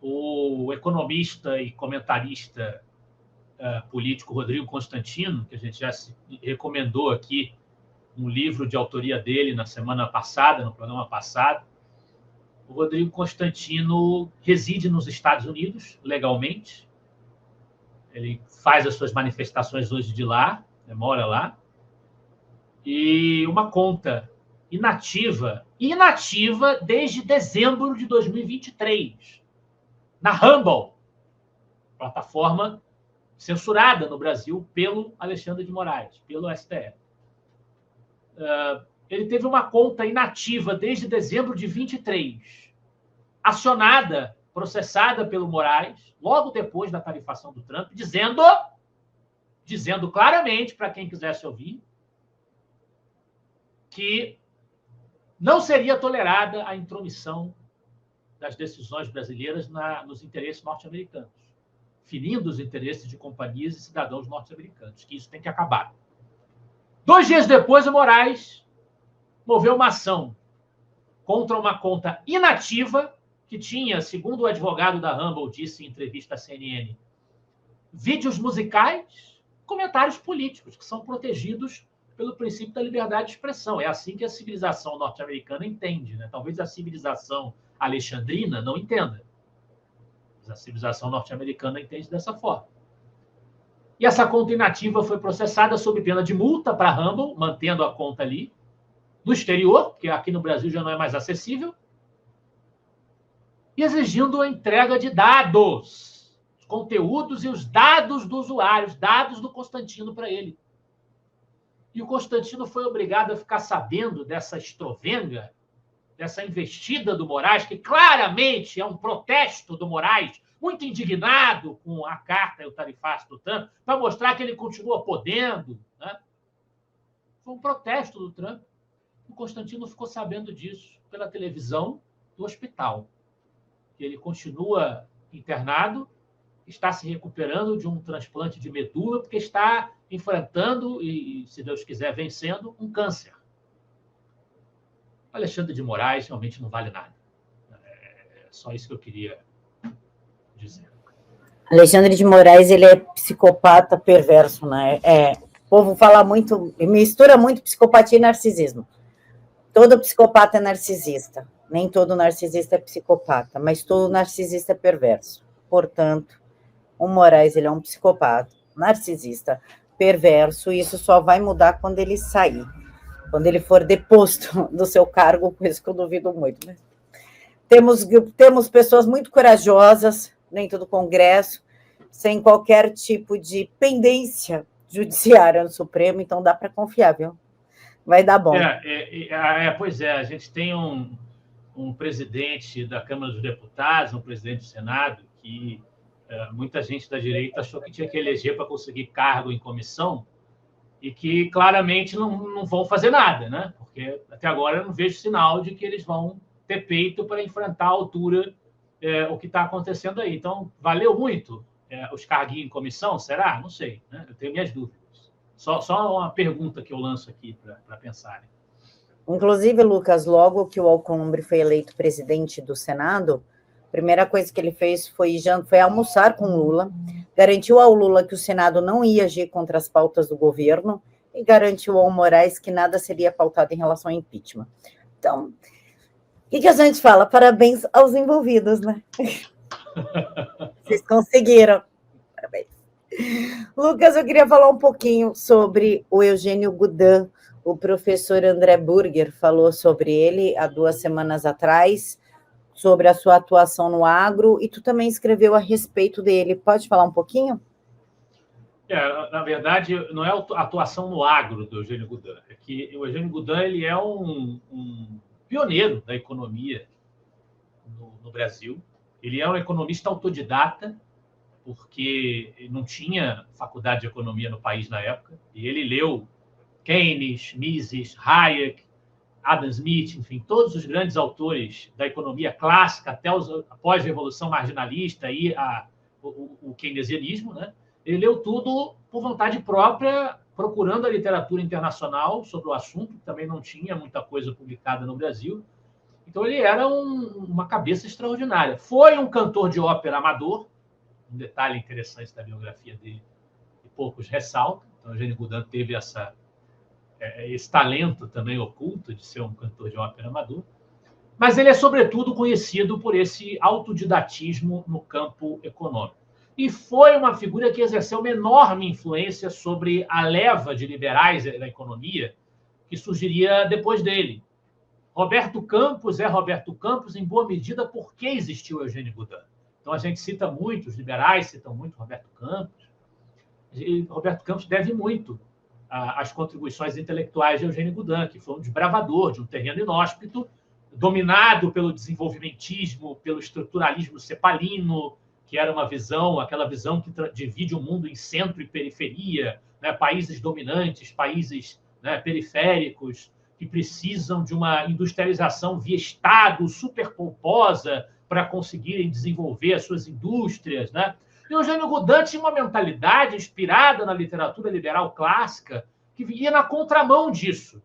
O economista e comentarista político Rodrigo Constantino, que a gente já recomendou aqui um livro de autoria dele na semana passada, no programa passado. O Rodrigo Constantino reside nos Estados Unidos, legalmente. Ele faz as suas manifestações hoje de lá, mora lá. E uma conta inativa desde dezembro de 2023, na Rumble, plataforma censurada no Brasil pelo Alexandre de Moraes, pelo STF. Ele teve uma conta inativa desde dezembro de 23, acionada, processada pelo Moraes, logo depois da tarifação do Trump, dizendo claramente, para quem quisesse ouvir, que não seria tolerada a intromissão das decisões brasileiras nos interesses norte-americanos, ferindo os interesses de companhias e cidadãos norte-americanos, que isso tem que acabar. 2 dias depois, o Moraes moveu uma ação contra uma conta inativa que tinha, segundo o advogado da Rumble disse em entrevista à CNN, vídeos musicais, comentários políticos, que são protegidos pelo princípio da liberdade de expressão. É assim que a civilização norte-americana entende, né? Talvez a civilização alexandrina não entenda. Mas a civilização norte-americana entende dessa forma. E essa conta inativa foi processada sob pena de multa para a Rumble, mantendo a conta ali, no exterior, porque aqui no Brasil já não é mais acessível, e exigindo a entrega de dados, os conteúdos e os dados do usuário, os dados do Constantino para ele. E o Constantino foi obrigado a ficar sabendo dessa estrovenga, dessa investida do Moraes, que claramente é um protesto do Moraes, muito indignado com a carta e o tarifaço do Trump, para mostrar que ele continua podendo. Né? Foi um protesto do Trump. O Constantino ficou sabendo disso pela televisão do hospital. Ele continua internado, está se recuperando de um transplante de medula, porque está enfrentando, e se Deus quiser, vencendo, um câncer. Alexandre de Moraes realmente não vale nada. É só isso que eu queria dizer. Alexandre de Moraes, ele é psicopata perverso, né? O povo fala muito, mistura muito psicopatia e narcisismo. Todo psicopata é narcisista. Nem todo narcisista é psicopata, mas todo narcisista é perverso. Portanto, o Moraes, ele é um psicopata, narcisista, perverso, e isso só vai mudar quando ele sair. Quando ele for deposto do seu cargo, por isso que eu duvido muito. Né? Temos pessoas muito corajosas dentro do Congresso, sem qualquer tipo de pendência judiciária no Supremo, então dá para confiar, viu? Vai dar bom. Pois é, a gente tem um presidente da Câmara dos Deputados, um presidente do Senado, que muita gente da direita achou que tinha que eleger para conseguir cargo em comissão, e que claramente não vão fazer nada, né? Porque até agora eu não vejo sinal de que eles vão ter peito para enfrentar à altura o que está acontecendo aí. Então, valeu muito os carguinhos em comissão? Será? Não sei, né? Eu tenho minhas dúvidas. Só uma pergunta que eu lanço aqui para pensarem. Inclusive, Lucas, logo que o Alcolumbre foi eleito presidente do Senado, a primeira coisa que ele fez foi almoçar com Lula, garantiu ao Lula que o Senado não ia agir contra as pautas do governo e garantiu ao Moraes que nada seria pautado em relação ao impeachment. Então, o que a gente fala? Parabéns aos envolvidos, né? Vocês conseguiram. Parabéns. Lucas, eu queria falar um pouquinho sobre o Eugênio Goudin. O professor André Burger falou sobre ele há 2 semanas atrás, sobre a sua atuação no agro, e tu também escreveu a respeito dele. Pode falar um pouquinho? Na verdade, não é a atuação no agro do Eugênio Goudin, é que o Eugênio Goudin ele é um pioneiro da economia no Brasil. Ele é um economista autodidata, porque não tinha faculdade de economia no país na época, e ele leu Keynes, Mises, Hayek, Adam Smith, enfim, todos os grandes autores da economia clássica, até a pós-revolução marginalista e o keynesianismo, né? Ele leu tudo por vontade própria, procurando a literatura internacional sobre o assunto, que também não tinha muita coisa publicada no Brasil. Então, ele era uma cabeça extraordinária. Foi um cantor de ópera amador, um detalhe interessante da biografia dele, que poucos ressaltam. Então, Eugênio Goudin teve esse talento também oculto de ser um cantor de ópera amador. Mas ele é, sobretudo, conhecido por esse autodidatismo no campo econômico. E foi uma figura que exerceu uma enorme influência sobre a leva de liberais da economia que surgiria depois dele. Roberto Campos é Roberto Campos, em boa medida, porque existiu Eugênio Goudin. Então, a gente cita muito, os liberais citam muito Roberto Campos. E Roberto Campos deve muito às contribuições intelectuais de Eugênio Goudin, que foi um desbravador de um terreno inóspito, dominado pelo desenvolvimentismo, pelo estruturalismo cepalino, que era aquela visão que divide o mundo em centro e periferia, né? Países dominantes, países, né, periféricos, que precisam de uma industrialização via Estado superpomposa para conseguirem desenvolver as suas indústrias, né? E Eugênio Goudin tinha uma mentalidade inspirada na literatura liberal clássica que ia na contramão disso.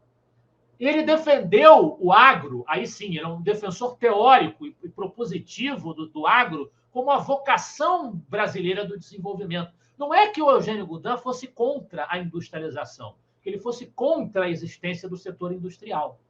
Ele defendeu o agro, aí sim, era um defensor teórico e propositivo do agro como a vocação brasileira do desenvolvimento. Não é que o Eugênio Goudin fosse contra a industrialização, que ele fosse contra a existência do setor industrial.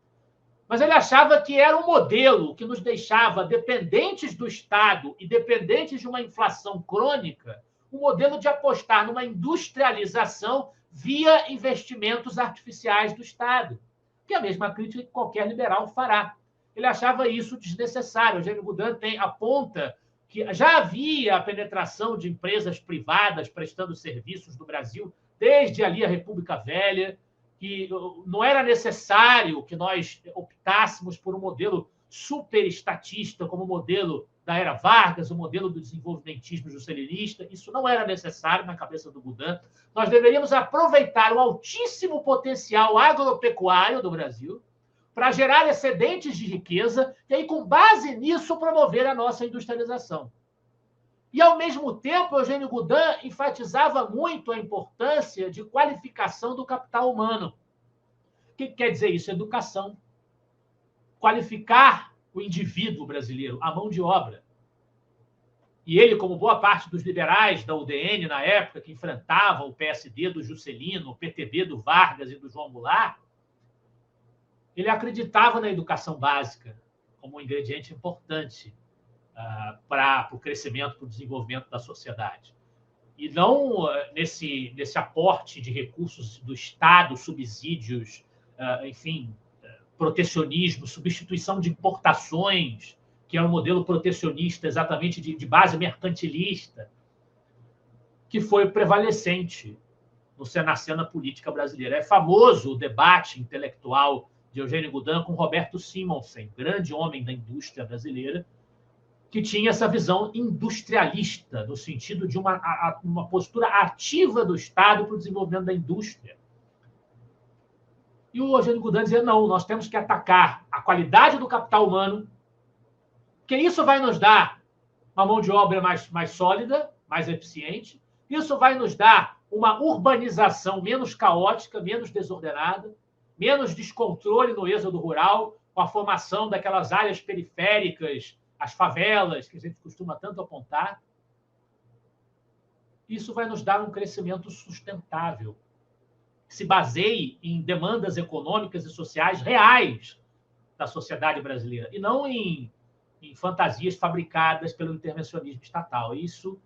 Mas ele achava que era um modelo que nos deixava dependentes do Estado e dependentes de uma inflação crônica, um modelo de apostar numa industrialização via investimentos artificiais do Estado, que é a mesma crítica que qualquer liberal fará. Ele achava isso desnecessário. Eugênio Goudin aponta que já havia a penetração de empresas privadas prestando serviços no Brasil desde ali a República Velha, que não era necessário que nós optássemos por um modelo superestatista, como o modelo da era Vargas, o modelo do desenvolvimentismo juscelinista. Isso não era necessário na cabeça do Goudin. Nós deveríamos aproveitar o altíssimo potencial agropecuário do Brasil para gerar excedentes de riqueza e aí, com base nisso, promover a nossa industrialização. E, ao mesmo tempo, Eugênio Goudin enfatizava muito a importância de qualificação do capital humano. O que quer dizer isso? Educação. Qualificar o indivíduo brasileiro, a mão de obra. E ele, como boa parte dos liberais da UDN na época, que enfrentavam o PSD do Juscelino, o PTB do Vargas e do João Goulart, ele acreditava na educação básica como um ingrediente importante para o crescimento, para o desenvolvimento da sociedade. E não nesse aporte de recursos do Estado, subsídios, enfim, protecionismo, substituição de importações, que é um modelo protecionista exatamente de base mercantilista, que foi prevalecente na cena política brasileira. É famoso o debate intelectual de Eugênio Goudin com Roberto Simonsen, grande homem da indústria brasileira, que tinha essa visão industrialista, no sentido de uma postura ativa do Estado para o desenvolvimento da indústria. E o Eugênio Goudin dizia, não, nós temos que atacar a qualidade do capital humano, porque isso vai nos dar uma mão de obra mais sólida, mais eficiente, isso vai nos dar uma urbanização menos caótica, menos desordenada, menos descontrole no êxodo rural, com a formação daquelas áreas periféricas, as favelas, que a gente costuma tanto apontar. Isso vai nos dar um crescimento sustentável, que se baseie em demandas econômicas e sociais reais da sociedade brasileira, e não em fantasias fabricadas pelo intervencionismo estatal. Isso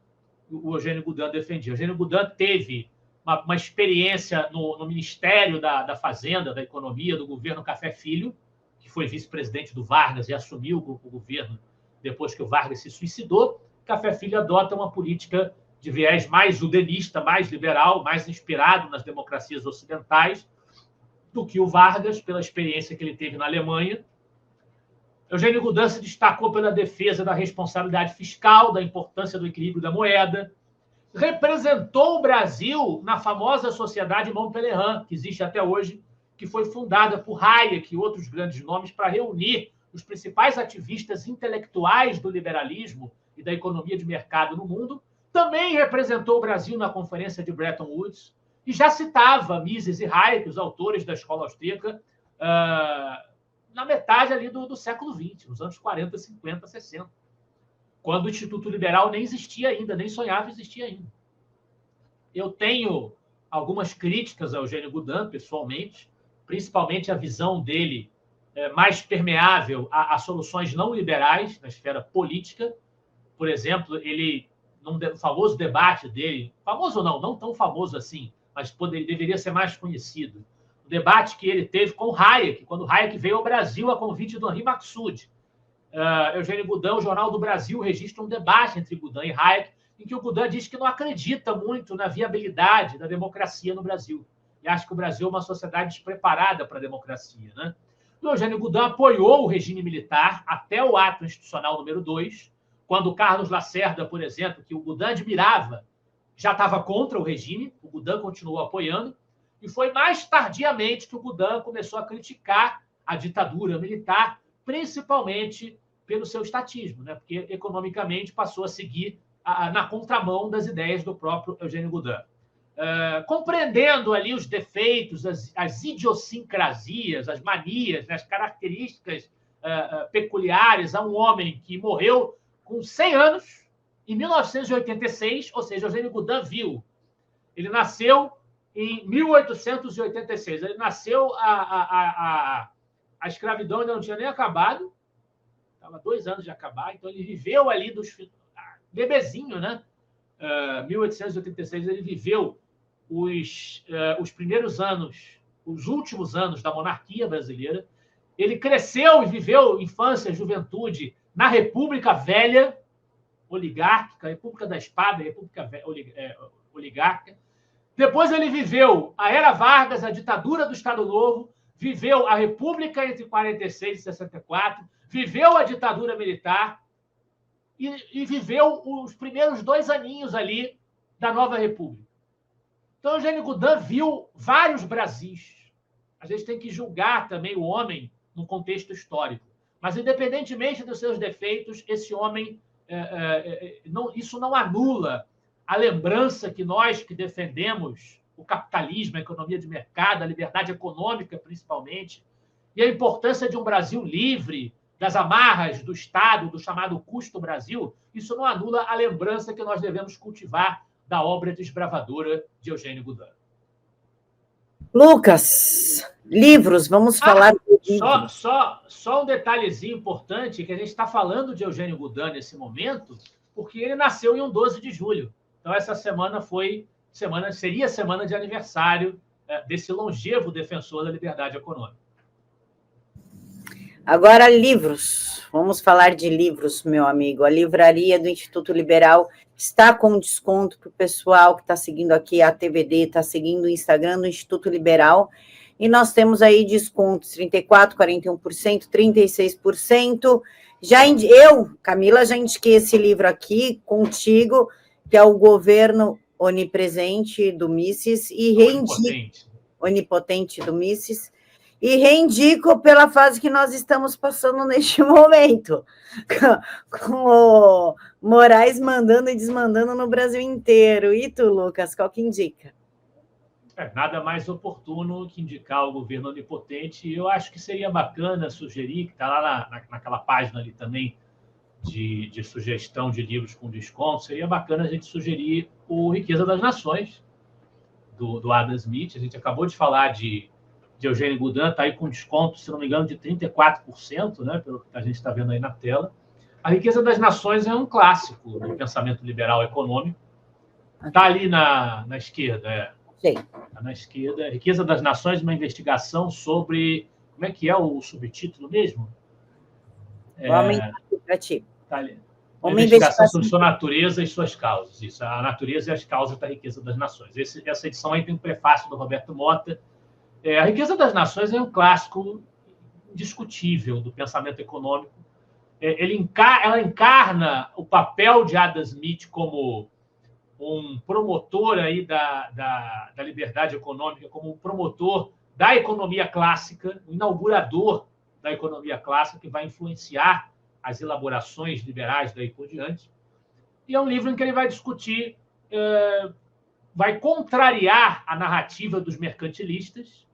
o Eugênio Goudin defendia. O Eugênio Goudin teve uma experiência no Ministério da Fazenda, da Economia, do governo Café Filho, que foi vice-presidente do Vargas e assumiu o governo depois que o Vargas se suicidou. Café Filho adota uma política de viés mais judenista, mais liberal, mais inspirado nas democracias ocidentais do que o Vargas, pela experiência que ele teve na Alemanha. Eugênio Goudin se destacou pela defesa da responsabilidade fiscal, da importância do equilíbrio da moeda, representou o Brasil na famosa Sociedade Mont-Pelerin, que existe até hoje, que foi fundada por Hayek e outros grandes nomes para reunir os principais ativistas intelectuais do liberalismo e da economia de mercado no mundo. Também representou o Brasil na Conferência de Bretton Woods e já citava Mises e Hayek, os autores da escola austríaca, na metade ali do século XX, nos anos 40, 50, 60, quando o Instituto Liberal nem existia ainda, nem sonhava existir ainda. Eu tenho algumas críticas ao Eugênio Goudin, pessoalmente, principalmente a visão dele mais permeável a soluções não liberais na esfera política. Por exemplo, ele, num famoso debate dele, famoso ou não, não tão famoso assim, mas deveria ser mais conhecido, o debate que ele teve com Hayek, quando Hayek veio ao Brasil a convite do Henri Maxud. Eugênio Goudin, o Jornal do Brasil, registra um debate entre Goudin e Hayek, em que o Goudin diz que não acredita muito na viabilidade da democracia no Brasil. E acha que o Brasil é uma sociedade despreparada para a democracia, né? O Eugênio Goudin apoiou o regime militar até o ato institucional número 2, quando Carlos Lacerda, por exemplo, que o Goudin admirava, já estava contra o regime, o Goudin continuou apoiando, e foi mais tardiamente que o Goudin começou a criticar a ditadura militar, principalmente pelo seu estatismo, né? Porque economicamente passou a seguir na contramão das ideias do próprio Eugênio Goudin. Compreendendo ali os defeitos, as idiosincrasias, as manias, as características peculiares a um homem que morreu com 100 anos, em 1986, ou seja, Eugênio Goudin viu. Ele nasceu em 1886. Ele nasceu, a escravidão ainda não tinha nem acabado, estava 2 anos de acabar, então ele viveu ali bebezinho, né? 1886, ele viveu os primeiros anos, os últimos anos da monarquia brasileira. Ele cresceu e viveu infância, juventude na República Velha, oligárquica, República da Espada, República oligárquica. Depois ele viveu a Era Vargas, a ditadura do Estado Novo, viveu a República entre 46 e 64, viveu a ditadura militar e viveu os primeiros 2 aninhos ali da Nova República. Então, Eugênio Goudin viu vários Brasis. A gente tem que julgar também o homem no contexto histórico. Mas, independentemente dos seus defeitos, esse homem, isso não anula a lembrança que nós que defendemos o capitalismo, a economia de mercado, a liberdade econômica, principalmente, e a importância de um Brasil livre das amarras do Estado, do chamado custo Brasil, isso não anula a lembrança que nós devemos cultivar da obra desbravadora de Eugênio Goudin. Lucas, livros, vamos falar de livros. Só um detalhezinho importante, que a gente está falando de Eugênio Goudin nesse momento, porque ele nasceu em um 12 de julho. Então, essa semana seria semana de aniversário desse longevo defensor da liberdade econômica. Agora, livros. Vamos falar de livros, meu amigo. A livraria do Instituto Liberal está com desconto para o pessoal que está seguindo aqui a TVD, está seguindo o Instagram do Instituto Liberal. E nós temos aí descontos 34%, 41%, 36%. Camila, já indiquei esse livro aqui contigo, que é o Governo Onipresente do Mises, e Onipotente do Mises. E reindico pela fase que nós estamos passando neste momento, com o Moraes mandando e desmandando no Brasil inteiro. E tu, Lucas, qual que indica? Nada mais oportuno que indicar o Governo Onipotente. Eu acho que seria bacana sugerir, que está lá naquela página ali também de sugestão de livros com desconto, seria bacana a gente sugerir o Riqueza das Nações, do Adam Smith. A gente acabou de falar de Eugênio Goudin, está aí com desconto, se não me engano, de 34%, né, pelo que a gente está vendo aí na tela. A Riqueza das Nações é um clássico do pensamento liberal econômico. Está ali na esquerda. Sim. Tá na esquerda. Riqueza das Nações, uma investigação sobre... Como é que é o subtítulo mesmo? Homem para ti. Está ali. Uma investigação sobre sua natureza e suas causas. Isso, a natureza e as causas da riqueza das nações. Essa edição aí tem um prefácio do Roberto Mota. A Riqueza das Nações é um clássico indiscutível do pensamento econômico. Ela encarna o papel de Adam Smith como um promotor aí da liberdade econômica, como um promotor da economia clássica, um inaugurador da economia clássica, que vai influenciar as elaborações liberais daí por diante. E é um livro em que ele vai discutir, vai contrariar a narrativa dos mercantilistas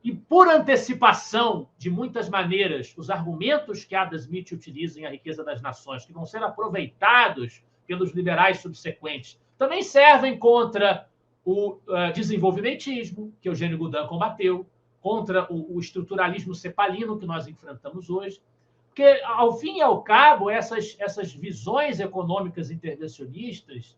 e, por antecipação, de muitas maneiras, os argumentos que Adam Smith utiliza em A Riqueza das Nações, que vão ser aproveitados pelos liberais subsequentes, também servem contra o desenvolvimentismo, que Eugênio Goudin combateu, contra o estruturalismo cepalino que nós enfrentamos hoje. Porque, ao fim e ao cabo, essas visões econômicas intervencionistas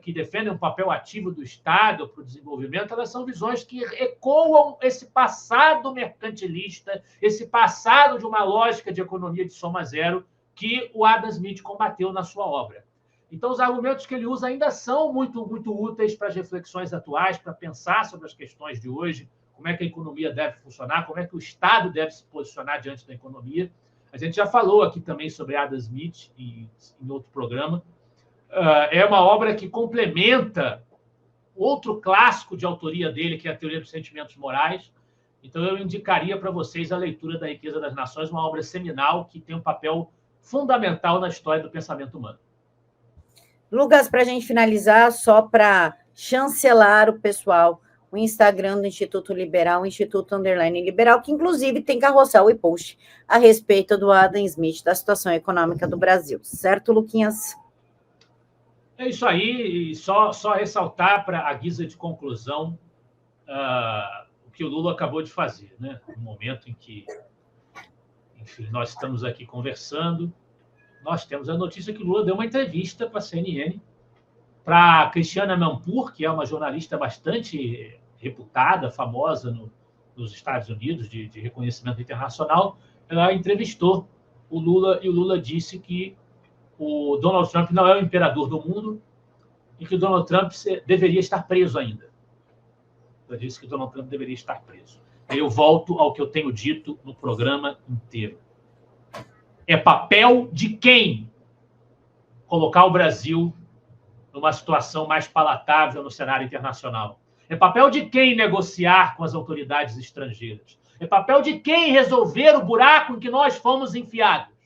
que defendem um papel ativo do Estado para o desenvolvimento, elas são visões que ecoam esse passado mercantilista, esse passado de uma lógica de economia de soma zero que o Adam Smith combateu na sua obra. Então, os argumentos que ele usa ainda são muito, muito úteis para as reflexões atuais, para pensar sobre as questões de hoje, como é que a economia deve funcionar, como é que o Estado deve se posicionar diante da economia. A gente já falou aqui também sobre Adam Smith em outro programa. É uma obra que complementa outro clássico de autoria dele, que é a Teoria dos Sentimentos Morais. Então, eu indicaria para vocês a leitura da Riqueza das Nações, uma obra seminal que tem um papel fundamental na história do pensamento humano. Lucas, para a gente finalizar, só para chancelar o pessoal, o Instagram do Instituto Liberal, Instituto _Liberal, que inclusive tem carrossel e post a respeito do Adam Smith, da situação econômica do Brasil. Certo, Luquinhas? É isso aí, e só ressaltar para a guisa de conclusão o que o Lula acabou de fazer, né? No momento em que, enfim, nós estamos aqui conversando, nós temos a notícia que o Lula deu uma entrevista para a CNN, para a Cristiana Manpour, que é uma jornalista bastante reputada, famosa nos Estados Unidos, de reconhecimento internacional. Ela entrevistou o Lula, e o Lula disse que o Donald Trump não é o imperador do mundo e que o Donald Trump deveria estar preso ainda. Ela disse que o Donald Trump deveria estar preso. Eu volto ao que eu tenho dito no programa inteiro. É papel de quem colocar o Brasil numa situação mais palatável no cenário internacional? É papel de quem negociar com as autoridades estrangeiras? É papel de quem resolver o buraco em que nós fomos enfiados?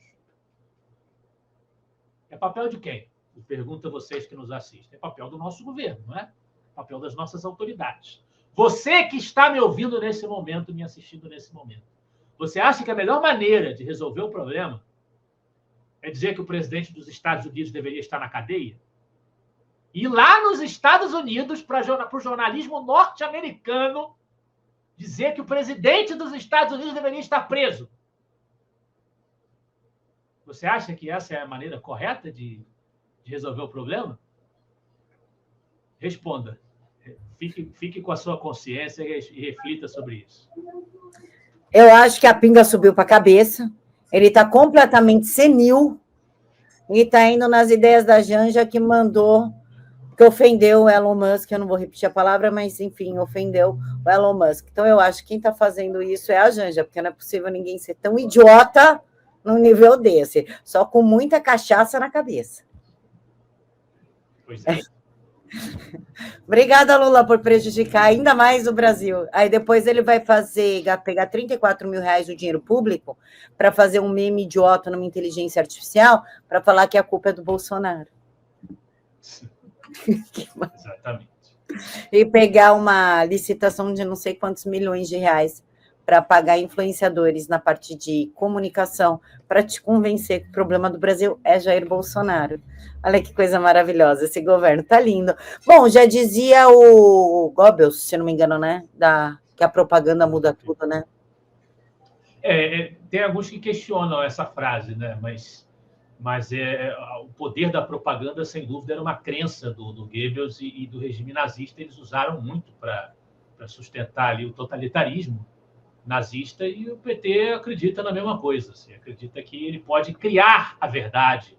É papel de quem? Eu pergunto a vocês que nos assistem. É papel do nosso governo, não é? É papel das nossas autoridades. Você que está me ouvindo nesse momento, me assistindo nesse momento, você acha que a melhor maneira de resolver o problema é dizer que o presidente dos Estados Unidos deveria estar na cadeia? E lá nos Estados Unidos, para o jornalismo norte-americano, dizer que o presidente dos Estados Unidos deveria estar preso? Você acha que essa é a maneira correta de resolver o problema? Responda. Fique com a sua consciência e reflita sobre isso. Eu acho que a pinga subiu para a cabeça. Ele está completamente senil e está indo nas ideias da Janja, que mandou, que ofendeu o Elon Musk. Eu não vou repetir a palavra, mas, enfim, ofendeu o Elon Musk. Então, eu acho que quem está fazendo isso é a Janja, porque não é possível ninguém ser tão idiota num nível desse, só com muita cachaça na cabeça. Pois é. Obrigada, Lula, por prejudicar ainda mais o Brasil. Aí depois ele vai pegar 34 mil reais do dinheiro público para fazer um meme idiota numa inteligência artificial para falar que a culpa é do Bolsonaro. Exatamente. E pegar uma licitação de não sei quantos milhões de reais para pagar influenciadores na parte de comunicação para te convencer que o problema do Brasil é Jair Bolsonaro. Olha que coisa maravilhosa, esse governo tá lindo. Bom, já dizia o Goebbels, se não me engano, né? Que a propaganda muda tudo, né? Tem alguns que questionam essa frase, né? Mas o poder da propaganda, sem dúvida, era uma crença do Goebbels e do regime nazista. Eles usaram muito para sustentar ali o totalitarismo nazista, e o PT acredita na mesma coisa. Assim, acredita que ele pode criar a verdade,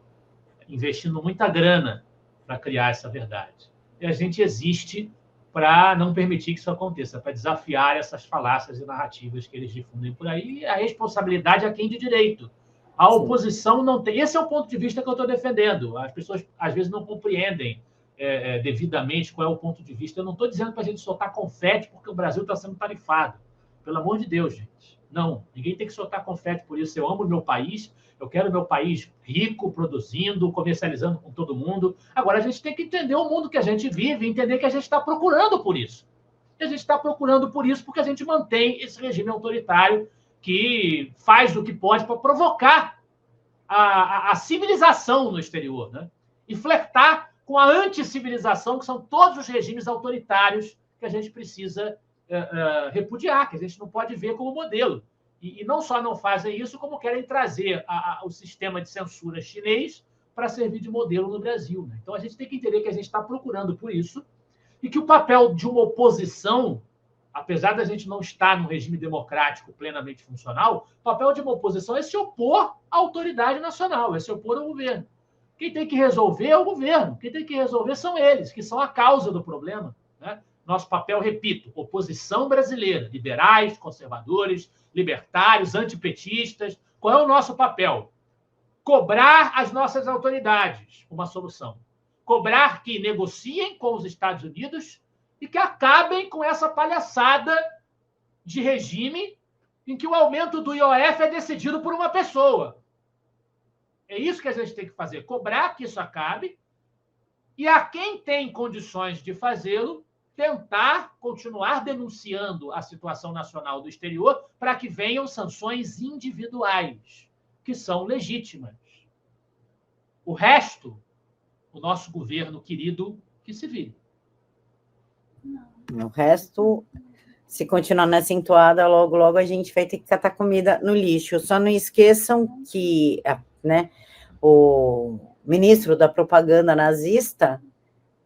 investindo muita grana para criar essa verdade. E a gente existe para não permitir que isso aconteça, para desafiar essas falácias e narrativas que eles difundem por aí. E a responsabilidade é quem de direito. A oposição não tem... Esse é o ponto de vista que eu estou defendendo. As pessoas, às vezes, não compreendem devidamente qual é o ponto de vista. Eu não estou dizendo para a gente soltar confete porque o Brasil está sendo tarifado. Pelo amor de Deus, gente. Não, ninguém tem que soltar confete por isso. Eu amo o meu país, eu quero o meu país rico, produzindo, comercializando com todo mundo. Agora, a gente tem que entender o mundo que a gente vive, entender que a gente está procurando por isso. E a gente está procurando por isso porque a gente mantém esse regime autoritário que faz o que pode para provocar a civilização no exterior, né? E flertar com a anticivilização, que são todos os regimes autoritários que a gente precisa repudiar, que a gente não pode ver como modelo. E não só não fazem isso, como querem trazer o sistema de censura chinês para servir de modelo no Brasil, né? Então, a gente tem que entender que a gente está procurando por isso e que o papel de uma oposição, apesar da gente não estar num regime democrático plenamente funcional, o papel de uma oposição é se opor à autoridade nacional, é se opor ao governo. Quem tem que resolver é o governo, quem tem que resolver são eles, que são a causa do problema, né? Nosso papel, repito, oposição brasileira, liberais, conservadores, libertários, antipetistas. Qual é o nosso papel? Cobrar as nossas autoridades uma solução. Cobrar que negociem com os Estados Unidos e que acabem com essa palhaçada de regime em que o aumento do IOF é decidido por uma pessoa. É isso que a gente tem que fazer, cobrar que isso acabe e a quem tem condições de fazê-lo, tentar continuar denunciando a situação nacional do exterior para que venham sanções individuais, que são legítimas. O resto, o nosso governo querido, que se vire. O resto, se continuar nessa entoada, logo, logo a gente vai ter que catar comida no lixo. Só não esqueçam que, né, o ministro da propaganda nazista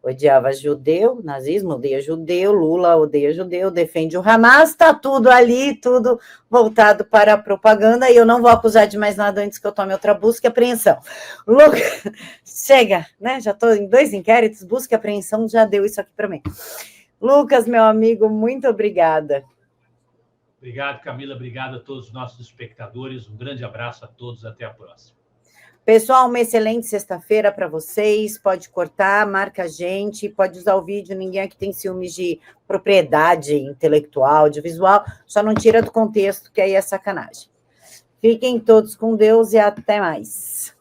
odiava judeu, nazismo odeia judeu, Lula odeia judeu, defende o Hamas, está tudo ali, tudo voltado para a propaganda, e eu não vou acusar de mais nada antes que eu tome outra busca e apreensão. Lucas, chega, né? Já estou em 2 inquéritos, busca e apreensão, já deu isso aqui para mim. Lucas, meu amigo, muito obrigada. Obrigado, Camila, obrigado a todos os nossos espectadores, um grande abraço a todos, até a próxima. Pessoal, uma excelente sexta-feira para vocês. Pode cortar, marca a gente, pode usar o vídeo. Ninguém aqui tem ciúmes de propriedade intelectual, audiovisual. Só não tira do contexto, que aí é sacanagem. Fiquem todos com Deus e até mais.